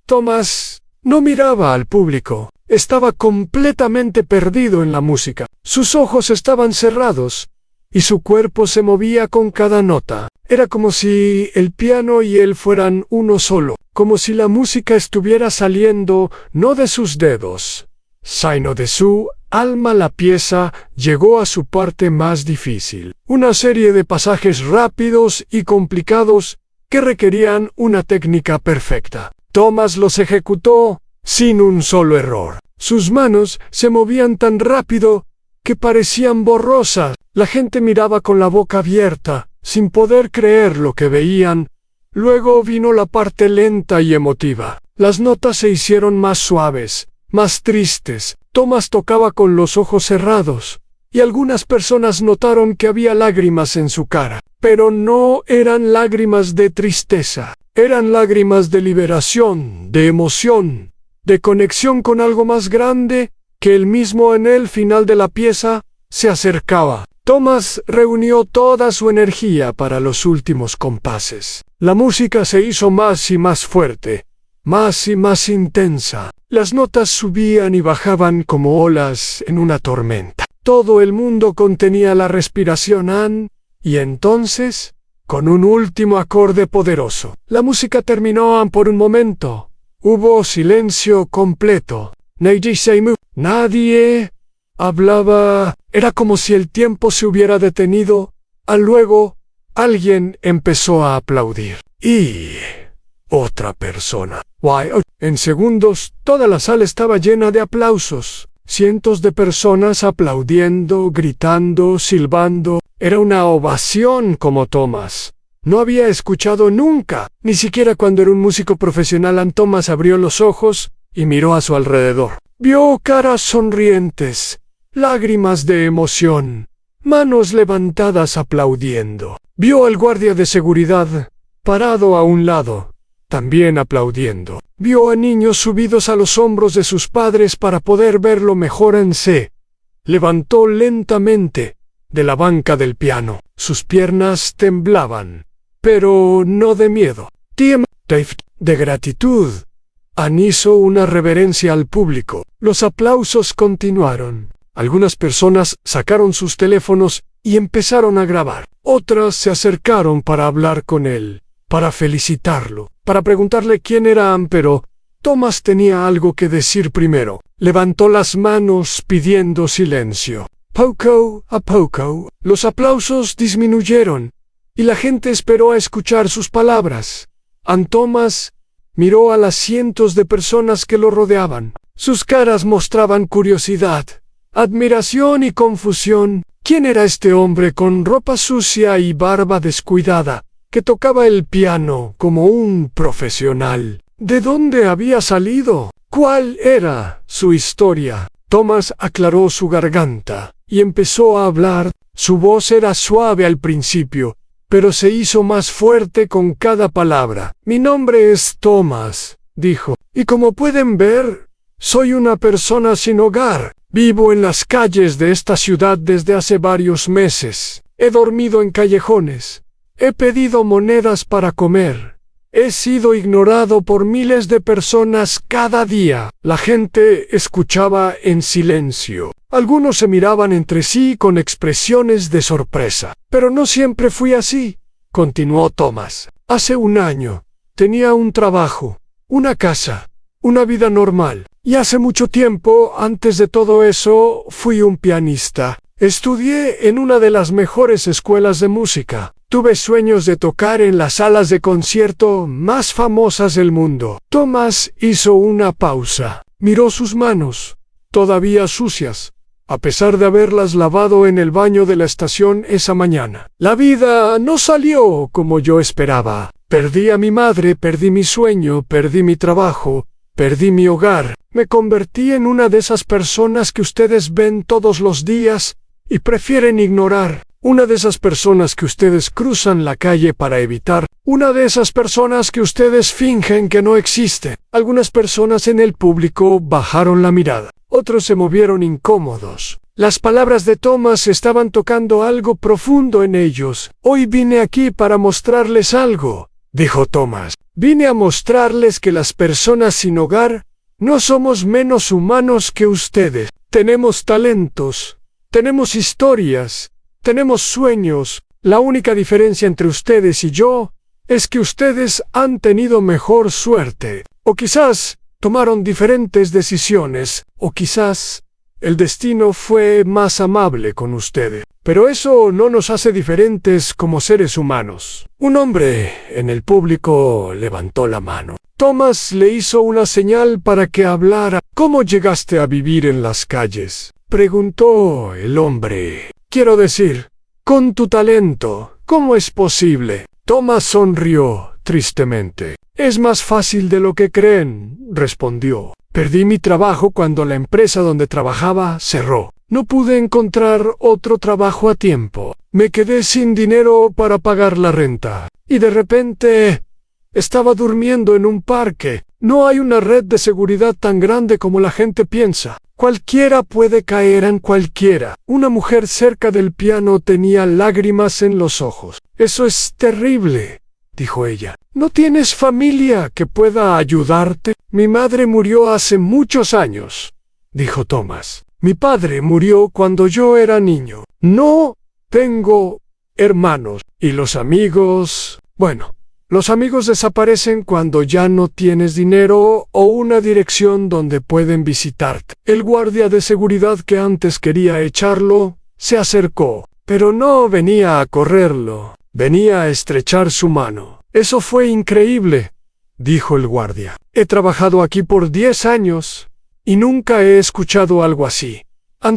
Thomas no miraba al público. Estaba completamente perdido en la música. Sus ojos estaban cerrados y su cuerpo se movía con cada nota. Era como si el piano y él fueran uno solo, como si la música estuviera saliendo no de sus dedos, sino de su alma. La pieza llegó a su parte más difícil, una serie de pasajes rápidos y complicados que requerían una técnica perfecta. Thomas los ejecutó sin un solo error. Sus manos se movían tan rápido que parecían borrosas. La gente miraba con la boca abierta, sin poder creer lo que veían. Luego vino la parte lenta y emotiva. Las notas se hicieron más suaves, más tristes. Thomas tocaba con los ojos cerrados, y algunas personas notaron que había lágrimas en su cara. Pero no eran lágrimas de tristeza. Eran lágrimas de liberación, de emoción, de conexión con algo más grande que él mismo. En el final de la pieza se acercaba. Thomas reunió toda su energía para los últimos compases. La música se hizo más y más fuerte, más y más intensa. Las notas subían y bajaban como olas en una tormenta. Todo el mundo contenía la respiración, y entonces, con un último acorde poderoso, la música terminó por un momento. Hubo silencio completo. Nadie hablaba. Era como si el tiempo se hubiera detenido. Luego, alguien empezó a aplaudir. Y otra persona. En segundos, toda la sala estaba llena de aplausos. cientos de personas aplaudiendo, gritando, silbando. Era una ovación como Thomas no había escuchado nunca, ni siquiera cuando era un músico profesional. Thomas abrió los ojos y miró a su alrededor. Vio caras sonrientes, lágrimas de emoción, manos levantadas aplaudiendo. Vio al guardia de seguridad parado a un lado, también aplaudiendo. Vio a niños subidos a los hombros de sus padres para poder verlo mejor en sí. Levantó lentamente de la banca del piano. Sus piernas temblaban, pero no de miedo. De gratitud. Ann hizo una reverencia al público. Los aplausos continuaron. Algunas personas sacaron sus teléfonos y empezaron a grabar. Otras se acercaron para hablar con él, para felicitarlo, para preguntarle quién era Ann, pero Thomas tenía algo que decir primero. Levantó las manos pidiendo silencio. Poco a poco, los aplausos disminuyeron y la gente esperó a escuchar sus palabras. Thomas miró a las cientos de personas que lo rodeaban. Sus caras mostraban curiosidad, admiración y confusión. ¿Quién era este hombre con ropa sucia y barba descuidada, que tocaba el piano como un profesional? ¿De dónde había salido? ¿Cuál era su historia? Thomas aclaró su garganta y empezó a hablar. Su voz era suave al principio, pero se hizo más fuerte con cada palabra. Mi nombre es Thomas, dijo, y como pueden ver, soy una persona sin hogar. Vivo en las calles de esta ciudad desde hace varios meses. He dormido en callejones. He pedido monedas para comer. He sido ignorado por miles de personas cada día. La gente escuchaba en silencio. Algunos se miraban entre sí con expresiones de sorpresa. Pero no siempre fui así, continuó Thomas. Hace un año tenía un trabajo, una casa, una vida normal. Y hace mucho tiempo, antes de todo eso, fui un pianista. Estudié en una de las mejores escuelas de música. Tuve sueños de tocar en las salas de concierto más famosas del mundo. Thomas hizo una pausa. Miró sus manos, todavía sucias, a pesar de haberlas lavado en el baño de la estación esa mañana. La vida no salió como yo esperaba. Perdí a mi madre, perdí mi sueño, perdí mi trabajo, perdí mi hogar. Me convertí en una de esas personas que ustedes ven todos los días y prefieren ignorar. Una de esas personas que ustedes cruzan la calle para evitar. Una de esas personas que ustedes fingen que no existe. Algunas personas en el público bajaron la mirada. Otros se movieron incómodos. Las palabras de Thomas estaban tocando algo profundo en ellos. Hoy vine aquí para mostrarles algo, dijo Thomas. Vine a mostrarles que las personas sin hogar no somos menos humanos que ustedes. Tenemos talentos, tenemos historias, tenemos sueños. La única diferencia entre ustedes y yo es que ustedes han tenido mejor suerte. O quizás tomaron diferentes decisiones, o quizás el destino fue más amable con ustedes. Pero eso no nos hace diferentes como seres humanos. Un hombre en el público levantó la mano. Thomas le hizo una señal para que hablara. ¿Cómo llegaste a vivir en las calles?, preguntó el hombre. Quiero decir, con tu talento, ¿cómo es posible? Thomas sonrió tristemente. Es más fácil de lo que creen, respondió. Perdí mi trabajo cuando la empresa donde trabajaba cerró. No pude encontrar otro trabajo a tiempo. Me quedé sin dinero para pagar la renta. Y de repente estaba durmiendo en un parque. No hay una red de seguridad tan grande como la gente piensa. Cualquiera puede caer en cualquiera. Una mujer cerca del piano tenía lágrimas en los ojos. Eso es terrible, dijo ella. ¿No tienes familia que pueda ayudarte? Mi madre murió hace muchos años, dijo Thomas. Mi padre murió cuando yo era niño. No tengo hermanos. ¿Y los amigos? Bueno, los amigos desaparecen cuando ya no tienes dinero o una dirección donde pueden visitarte. El guardia de seguridad que antes quería echarlo se acercó, pero no venía a correrlo, venía a estrechar su mano. Eso fue increíble, dijo el guardia. He trabajado aquí por 10 años y nunca he escuchado algo así.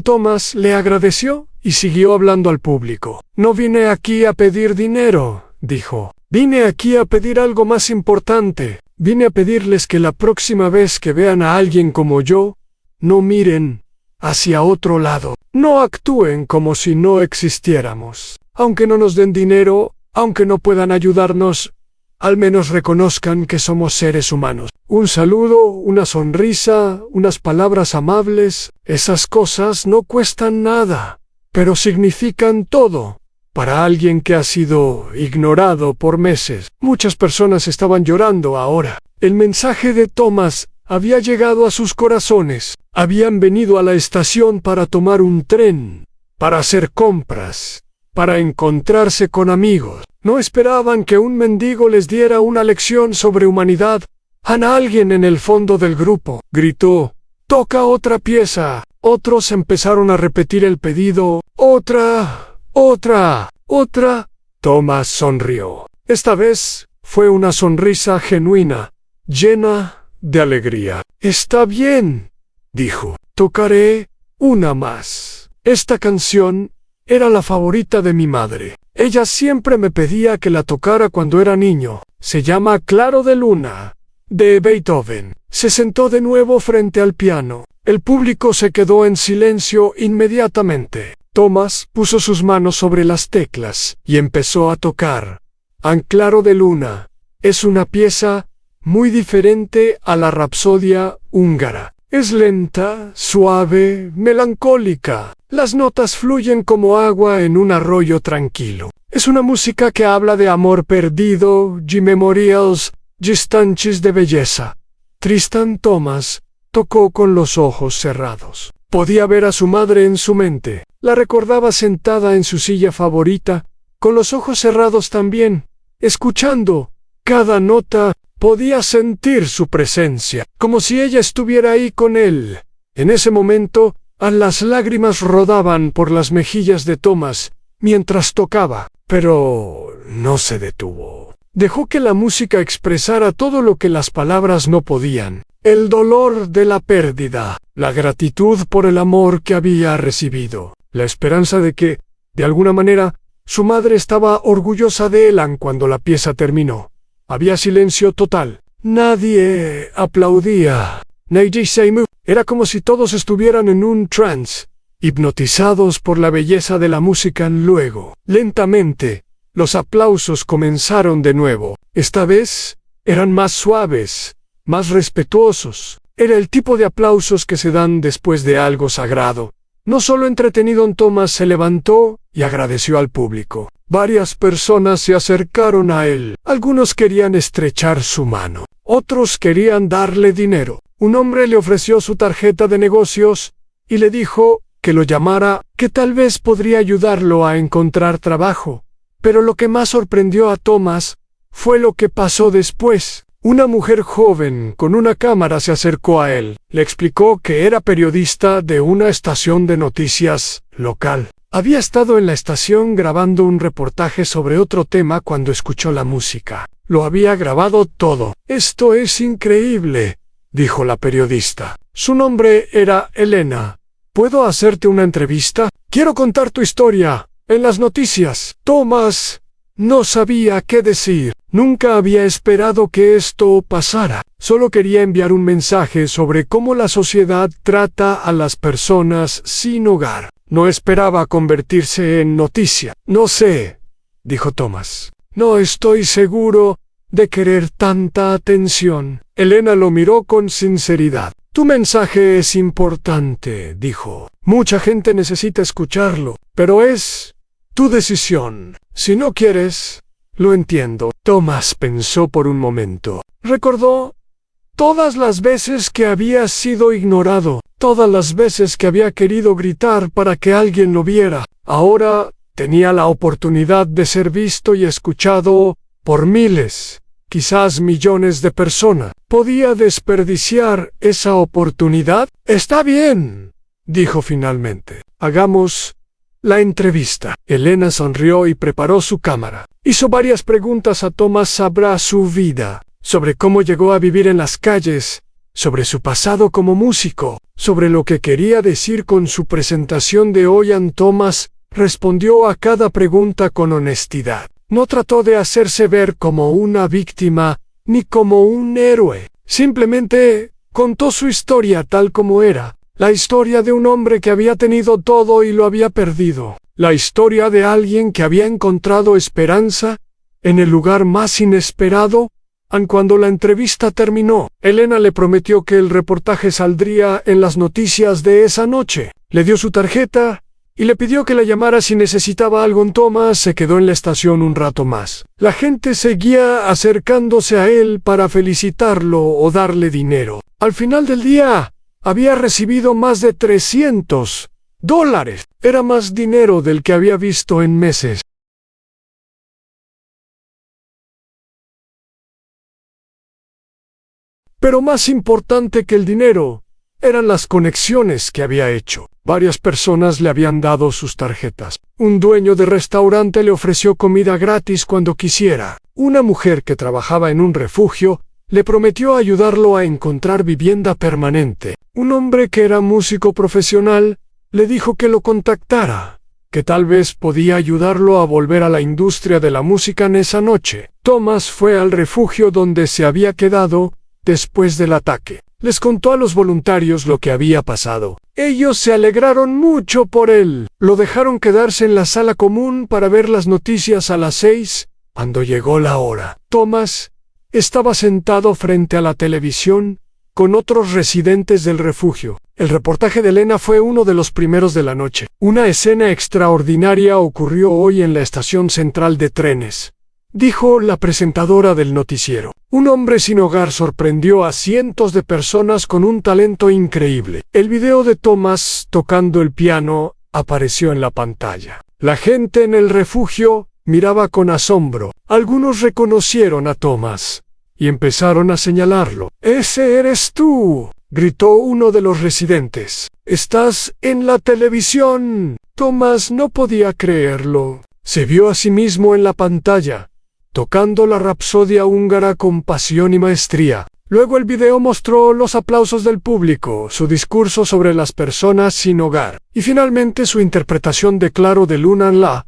Thomas le agradeció y siguió hablando al público. No vine aquí a pedir dinero, dijo. Vine aquí a pedir algo más importante. Vine a pedirles que la próxima vez que vean a alguien como yo, no miren hacia otro lado. No actúen como si no existiéramos. Aunque no nos den dinero, aunque no puedan ayudarnos, al menos reconozcan que somos seres humanos. Un saludo, una sonrisa, unas palabras amables, esas cosas no cuestan nada, pero significan todo. Para alguien que ha sido ignorado por meses, muchas personas estaban llorando ahora. El mensaje de Thomas había llegado a sus corazones. Habían venido a la estación para tomar un tren, para hacer compras, para encontrarse con amigos. No esperaban que un mendigo les diera una lección sobre humanidad. Alguien en el fondo del grupo gritó: «¡Toca otra pieza!». Otros empezaron a repetir el pedido: «¡Otra! ¡Otra! ¡Otra!». Thomas sonrió. Esta vez fue una sonrisa genuina, llena de alegría. «Está bien», dijo. «Tocaré una más». Esta canción era la favorita de mi madre. Ella siempre me pedía que la tocara cuando era niño. Se llama Claro de Luna, de Beethoven. Se sentó de nuevo frente al piano. El público se quedó en silencio inmediatamente. Thomas puso sus manos sobre las teclas y empezó a tocar. Claro de Luna es una pieza muy diferente a la Rapsodia húngara. Es lenta, suave, melancólica. Las notas fluyen como agua en un arroyo tranquilo. Es una música que habla de amor perdido, de memorials, de instantes de belleza. Tristan Thomas tocó con los ojos cerrados. Podía ver a su madre en su mente. La recordaba sentada en su silla favorita, con los ojos cerrados también, escuchando cada nota. Podía sentir su presencia, como si ella estuviera ahí con él. En ese momento, las lágrimas rodaban por las mejillas de Thomas mientras tocaba, pero no se detuvo. Dejó que la música expresara todo lo que las palabras no podían. El dolor de la pérdida, la gratitud por el amor que había recibido, la esperanza de que, de alguna manera, su madre estaba orgullosa de él cuando la pieza terminó. Había silencio total. Nadie aplaudía. Era como si todos estuvieran en un trance, hipnotizados por la belleza de la música. Luego, lentamente, los aplausos comenzaron de nuevo. Esta vez, eran más suaves, más respetuosos. Era el tipo de aplausos que se dan después de algo sagrado. No solo entretenido, Thomas se levantó y agradeció al público. Varias personas se acercaron a él. Algunos querían estrechar su mano. Otros querían darle dinero. Un hombre le ofreció su tarjeta de negocios y le dijo que lo llamara, que tal vez podría ayudarlo a encontrar trabajo. Pero lo que más sorprendió a Thomas fue lo que pasó después. Una mujer joven con una cámara se acercó a él. Le explicó que era periodista de una estación de noticias local. Había estado en la estación grabando un reportaje sobre otro tema cuando escuchó la música. Lo había grabado todo. «Esto es increíble», dijo la periodista. Su nombre era Elena. «¿Puedo hacerte una entrevista? Quiero contar tu historia en las noticias». Thomas no sabía qué decir. Nunca había esperado que esto pasara. Solo quería enviar un mensaje sobre cómo la sociedad trata a las personas sin hogar. No esperaba convertirse en noticia. «No sé», dijo Thomas. «No estoy seguro de querer tanta atención». Elena lo miró con sinceridad. «Tu mensaje es importante», dijo. «Mucha gente necesita escucharlo, pero es tu decisión. Si no quieres, lo entiendo». Thomas pensó por un momento. Recordó todas las veces que había sido ignorado, todas las veces que había querido gritar para que alguien lo viera. Ahora tenía la oportunidad de ser visto y escuchado por miles, quizás millones de personas. ¿Podía desperdiciar esa oportunidad? «Está bien», dijo finalmente. «Hagamos la entrevista». Elena sonrió y preparó su cámara. Hizo varias preguntas a Thomas sobre su vida, sobre cómo llegó a vivir en las calles, sobre su pasado como músico, sobre lo que quería decir con su presentación de Ian Thomas. Respondió a cada pregunta con honestidad. No trató de hacerse ver como una víctima, ni como un héroe. Simplemente contó su historia tal como era. La historia de un hombre que había tenido todo y lo había perdido. La historia de alguien que había encontrado esperanza en el lugar más inesperado. Cuando la entrevista terminó, Elena le prometió que el reportaje saldría en las noticias de esa noche. Le dio su tarjeta y le pidió que la llamara si necesitaba algo. Thomas se quedó en la estación un rato más. La gente seguía acercándose a él para felicitarlo o darle dinero. Al final del día, había recibido más de $300. Era más dinero del que había visto en meses. Pero más importante que el dinero, eran las conexiones que había hecho. Varias personas le habían dado sus tarjetas. Un dueño de restaurante le ofreció comida gratis cuando quisiera. Una mujer que trabajaba en un refugio le prometió ayudarlo a encontrar vivienda permanente. Un hombre que era músico profesional le dijo que lo contactara, que tal vez podía ayudarlo a volver a la industria de la música en esa noche. Thomas fue al refugio donde se había quedado después del ataque. Les contó a los voluntarios lo que había pasado. Ellos se alegraron mucho por él. Lo dejaron quedarse en la sala común para ver las noticias a las 6. Cuando llegó la hora, Thomas estaba sentado frente a la televisión con otros residentes del refugio. El reportaje de Elena fue uno de los primeros de la noche. Una escena extraordinaria ocurrió hoy en la estación central de trenes, dijo la presentadora del noticiero. Un hombre sin hogar sorprendió a cientos de personas con un talento increíble. El video de Thomas tocando el piano apareció en la pantalla. La gente en el refugio miraba con asombro. Algunos reconocieron a Thomas y empezaron a señalarlo. «¡Ese eres tú!», gritó uno de los residentes. «¡Estás en la televisión!». Thomas no podía creerlo. Se vio a sí mismo en la pantalla, tocando la rapsodia húngara con pasión y maestría. Luego el video mostró los aplausos del público, su discurso sobre las personas sin hogar, y finalmente su interpretación de Claro de Luna. La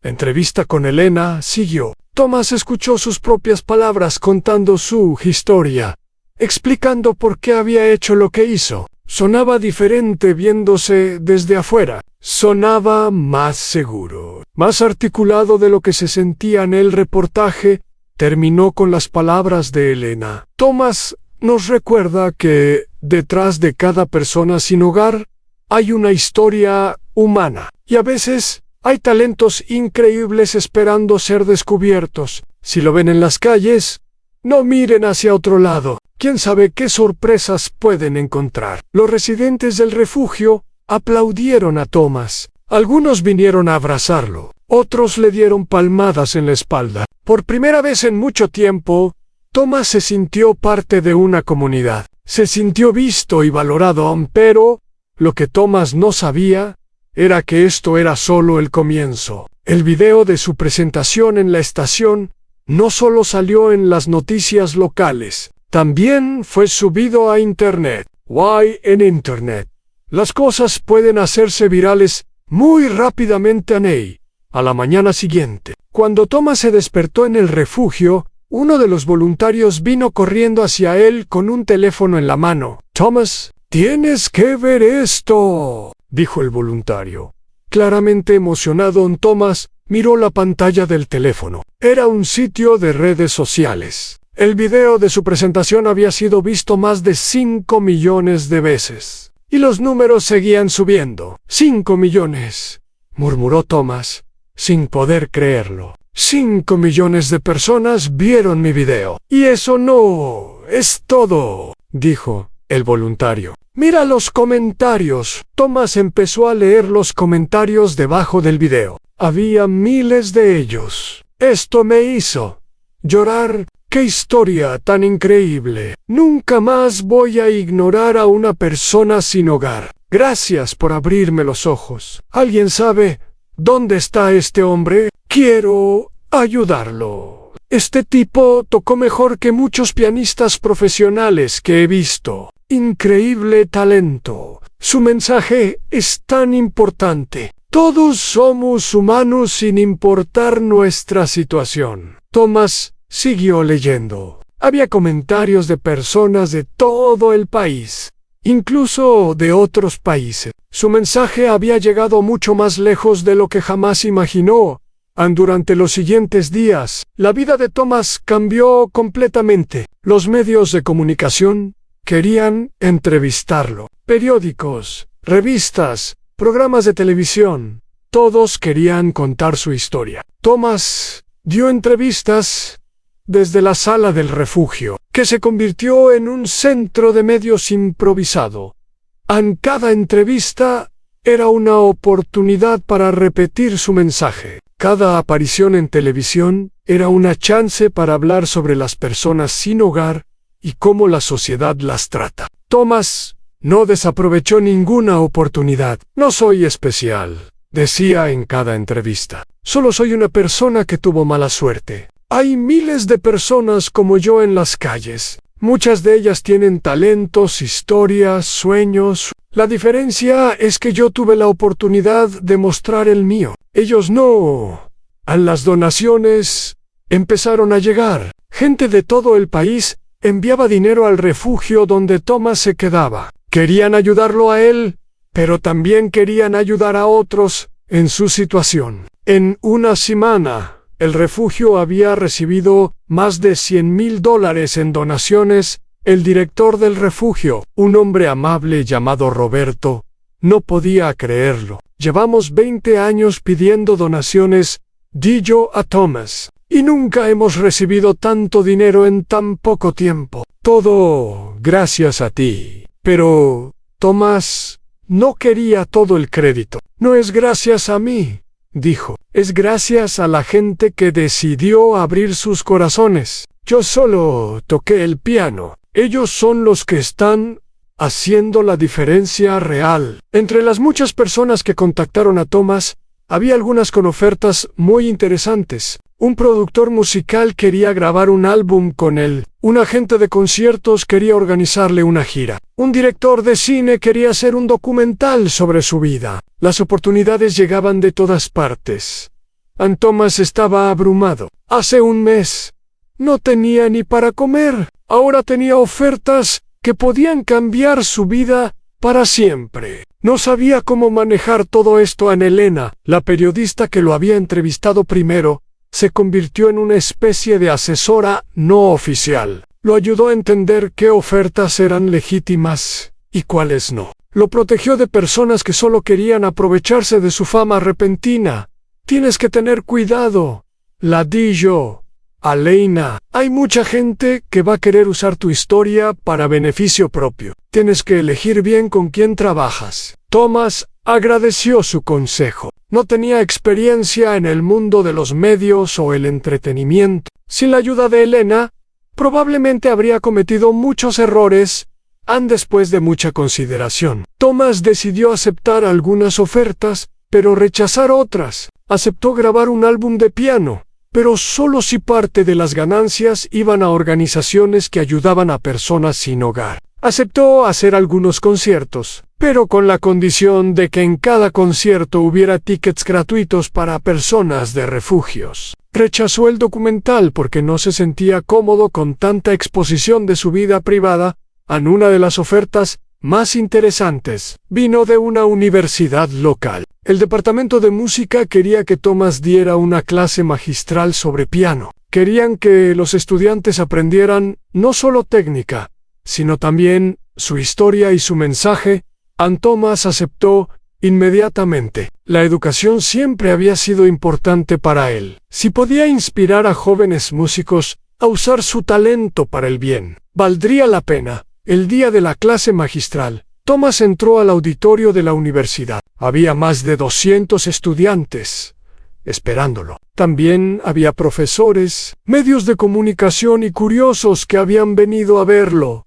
entrevista con Elena siguió. Thomas escuchó sus propias palabras contando su historia, explicando por qué había hecho lo que hizo. Sonaba diferente viéndose desde afuera. Sonaba más seguro, más articulado de lo que se sentía en el reportaje. Terminó con las palabras de Elena. Thomas nos recuerda que detrás de cada persona sin hogar hay una historia humana. Y a veces hay talentos increíbles esperando ser descubiertos. Si lo ven en las calles, no miren hacia otro lado. ¿Quién sabe qué sorpresas pueden encontrar? Los residentes del refugio aplaudieron a Thomas. Algunos vinieron a abrazarlo. Otros le dieron palmadas en la espalda. Por primera vez en mucho tiempo, Thomas se sintió parte de una comunidad. Se sintió visto y valorado, pero lo que Thomas no sabía era que esto era solo el comienzo. El video de su presentación en la estación no solo salió en las noticias locales, también fue subido a Internet. ¿Why en Internet? Las cosas pueden hacerse virales muy rápidamente. A la mañana siguiente, cuando Thomas se despertó en el refugio, uno de los voluntarios vino corriendo hacia él con un teléfono en la mano. «Thomas, tienes que ver esto», dijo el voluntario. Claramente emocionado, Thomas miró la pantalla del teléfono. Era un sitio de redes sociales. El video de su presentación había sido visto más de 5 millones de veces. Y los números seguían subiendo. 5 millones, murmuró Thomas, sin poder creerlo. 5 millones de personas vieron mi video. Y eso no es todo, dijo el voluntario. Mira los comentarios. Thomas empezó a leer los comentarios debajo del video. Había miles de ellos. Esto me hizo llorar. ¡Qué historia tan increíble! Nunca más voy a ignorar a una persona sin hogar. Gracias por abrirme los ojos. ¿Alguien sabe dónde está este hombre? Quiero ayudarlo. Este tipo tocó mejor que muchos pianistas profesionales que he visto. Increíble talento. Su mensaje es tan importante. Todos somos humanos sin importar nuestra situación. Thomas siguió leyendo. Había comentarios de personas de todo el país, incluso de otros países. Su mensaje había llegado mucho más lejos de lo que jamás imaginó. Durante los siguientes días, la vida de Thomas cambió completamente. Los medios de comunicación querían entrevistarlo. Periódicos, revistas, programas de televisión, todos querían contar su historia. Thomas dio entrevistas desde la sala del refugio, que se convirtió en un centro de medios improvisado. En cada entrevista era una oportunidad para repetir su mensaje. Cada aparición en televisión era una chance para hablar sobre las personas sin hogar y cómo la sociedad las trata. Thomas no desaprovechó ninguna oportunidad. No soy especial, decía en cada entrevista. Solo soy una persona que tuvo mala suerte. Hay miles de personas como yo en las calles. Muchas de ellas tienen talentos, historias, sueños. La diferencia es que yo tuve la oportunidad de mostrar el mío. Ellos no. Las donaciones empezaron a llegar. Gente de todo el país enviaba dinero al refugio donde Thomas se quedaba. Querían ayudarlo a él, pero también querían ayudar a otros en su situación. En una semana, el refugio había recibido más de $100,000 en donaciones. El director del refugio, un hombre amable llamado Roberto, no podía creerlo. Llevamos 20 años pidiendo donaciones, dijo a Thomas, y nunca hemos recibido tanto dinero en tan poco tiempo. Todo gracias a ti. Pero Thomas no quería todo el crédito. No es gracias a mí, dijo. Es gracias a la gente que decidió abrir sus corazones. Yo solo toqué el piano. Ellos son los que están haciendo la diferencia real. Entre las muchas personas que contactaron a Thomas, había algunas con ofertas muy interesantes. Un productor musical quería grabar un álbum con él. Un agente de conciertos quería organizarle una gira. Un director de cine quería hacer un documental sobre su vida. Las oportunidades llegaban de todas partes. Thomas estaba abrumado. Hace un mes no tenía ni para comer. Ahora tenía ofertas que podían cambiar su vida para siempre. No sabía cómo manejar todo esto. Ana Elena, la periodista que lo había entrevistado primero, se convirtió en una especie de asesora no oficial. Lo ayudó a entender qué ofertas eran legítimas y cuáles no. Lo protegió de personas que solo querían aprovecharse de su fama repentina. Tienes que tener cuidado, la dijo Elena. Hay mucha gente que va a querer usar tu historia para beneficio propio. Tienes que elegir bien con quién trabajas. Thomas agradeció su consejo. No tenía experiencia en el mundo de los medios o el entretenimiento. Sin la ayuda de Elena, probablemente habría cometido muchos errores. Después de mucha consideración, Thomas decidió aceptar algunas ofertas, pero rechazar otras. Aceptó grabar un álbum de piano, pero solo si parte de las ganancias iban a organizaciones que ayudaban a personas sin hogar. Aceptó hacer algunos conciertos, pero con la condición de que en cada concierto hubiera tickets gratuitos para personas de refugios. Rechazó el documental porque no se sentía cómodo con tanta exposición de su vida privada. Una de las ofertas más interesantes vino de una universidad local. El departamento de música quería que Thomas diera una clase magistral sobre piano. Querían que los estudiantes aprendieran no solo técnica, sino también su historia y su mensaje. Thomas aceptó inmediatamente. La educación siempre había sido importante para él. Si podía inspirar a jóvenes músicos a usar su talento para el bien, valdría la pena. El día de la clase magistral, Thomas entró al auditorio de la universidad. Había más de 200 estudiantes esperándolo. También había profesores, medios de comunicación y curiosos que habían venido a verlo.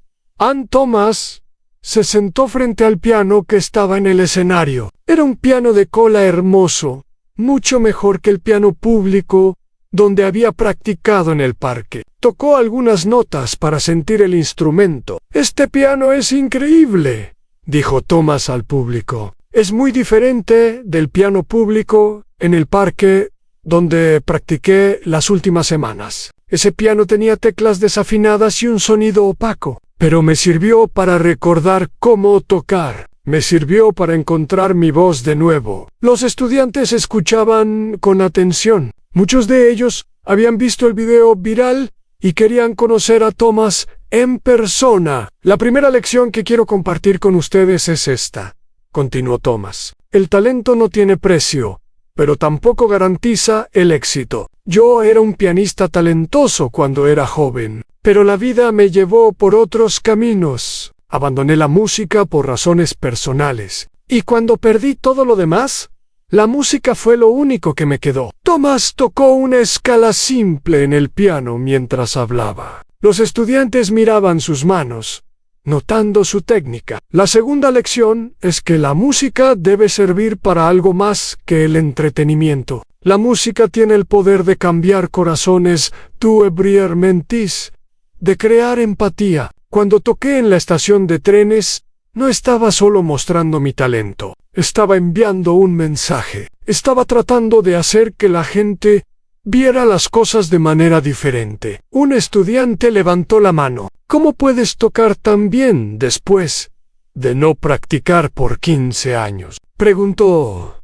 Thomas se sentó frente al piano que estaba en el escenario. Era un piano de cola hermoso, mucho mejor que el piano público donde había practicado en el parque. Tocó algunas notas para sentir el instrumento. «Este piano es increíble», dijo Thomas al público. «Es muy diferente del piano público en el parque donde practiqué las últimas semanas. Ese piano tenía teclas desafinadas y un sonido opaco, pero me sirvió para recordar cómo tocar. Me sirvió para encontrar mi voz de nuevo». Los estudiantes escuchaban con atención. Muchos de ellos habían visto el video viral y querían conocer a Thomas en persona. «La primera lección que quiero compartir con ustedes es esta», continuó Thomas. «El talento no tiene precio, pero tampoco garantiza el éxito. Yo era un pianista talentoso cuando era joven, pero la vida me llevó por otros caminos. Abandoné la música por razones personales, y cuando perdí todo lo demás, la música fue lo único que me quedó». Thomas tocó una escala simple en el piano mientras hablaba. Los estudiantes miraban sus manos, notando su técnica. La segunda lección es que la música debe servir para algo más que el entretenimiento. La música tiene el poder de cambiar corazones, tu ebrier mentis, de crear empatía. Cuando toqué en la estación de trenes, no estaba solo mostrando mi talento. Estaba enviando un mensaje. Estaba tratando de hacer que la gente viera las cosas de manera diferente. Un estudiante levantó la mano. «¿Cómo puedes tocar tan bien después de no practicar por 15 años?» preguntó.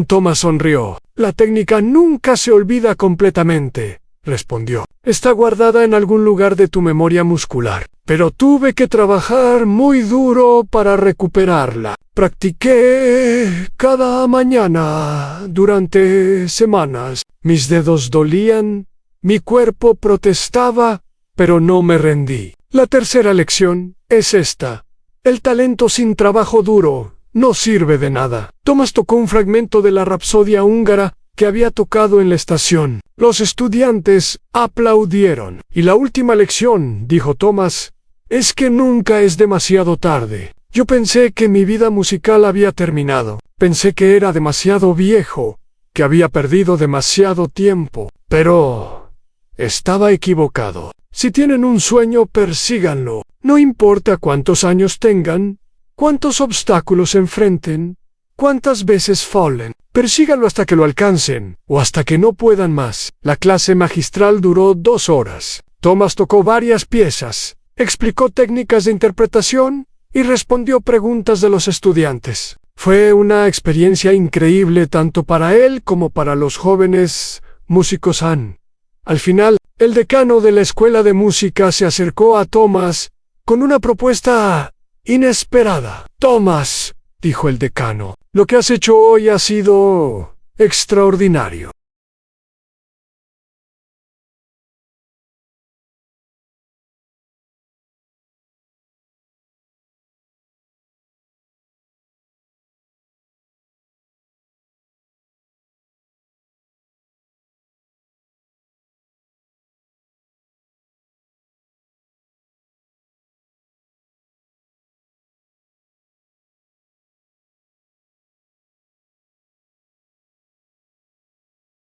Thomas sonrió. «La técnica nunca se olvida completamente», respondió. «Está guardada en algún lugar de tu memoria muscular. Pero tuve que trabajar muy duro para recuperarla. Practiqué cada mañana durante semanas. Mis dedos dolían, mi cuerpo protestaba, pero no me rendí». La tercera lección es esta. El talento sin trabajo duro no sirve de nada. Thomas tocó un fragmento de la Rapsodia húngara que había tocado en la estación. Los estudiantes aplaudieron. «Y la última lección», dijo Thomas, «es que nunca es demasiado tarde. Yo pensé que mi vida musical había terminado. Pensé que era demasiado viejo, que había perdido demasiado tiempo. Pero estaba equivocado. Si tienen un sueño, persíganlo. No importa cuántos años tengan, cuántos obstáculos enfrenten, cuántas veces fallen. Persíganlo hasta que lo alcancen, o hasta que no puedan más». La clase magistral duró 2 horas. Thomas tocó varias piezas, explicó técnicas de interpretación y respondió preguntas de los estudiantes. Fue una experiencia increíble tanto para él como para los jóvenes músicos. Al final, el decano de la escuela de música se acercó a Thomas con una propuesta inesperada. «Thomas», dijo el decano, «lo que has hecho hoy ha sido extraordinario.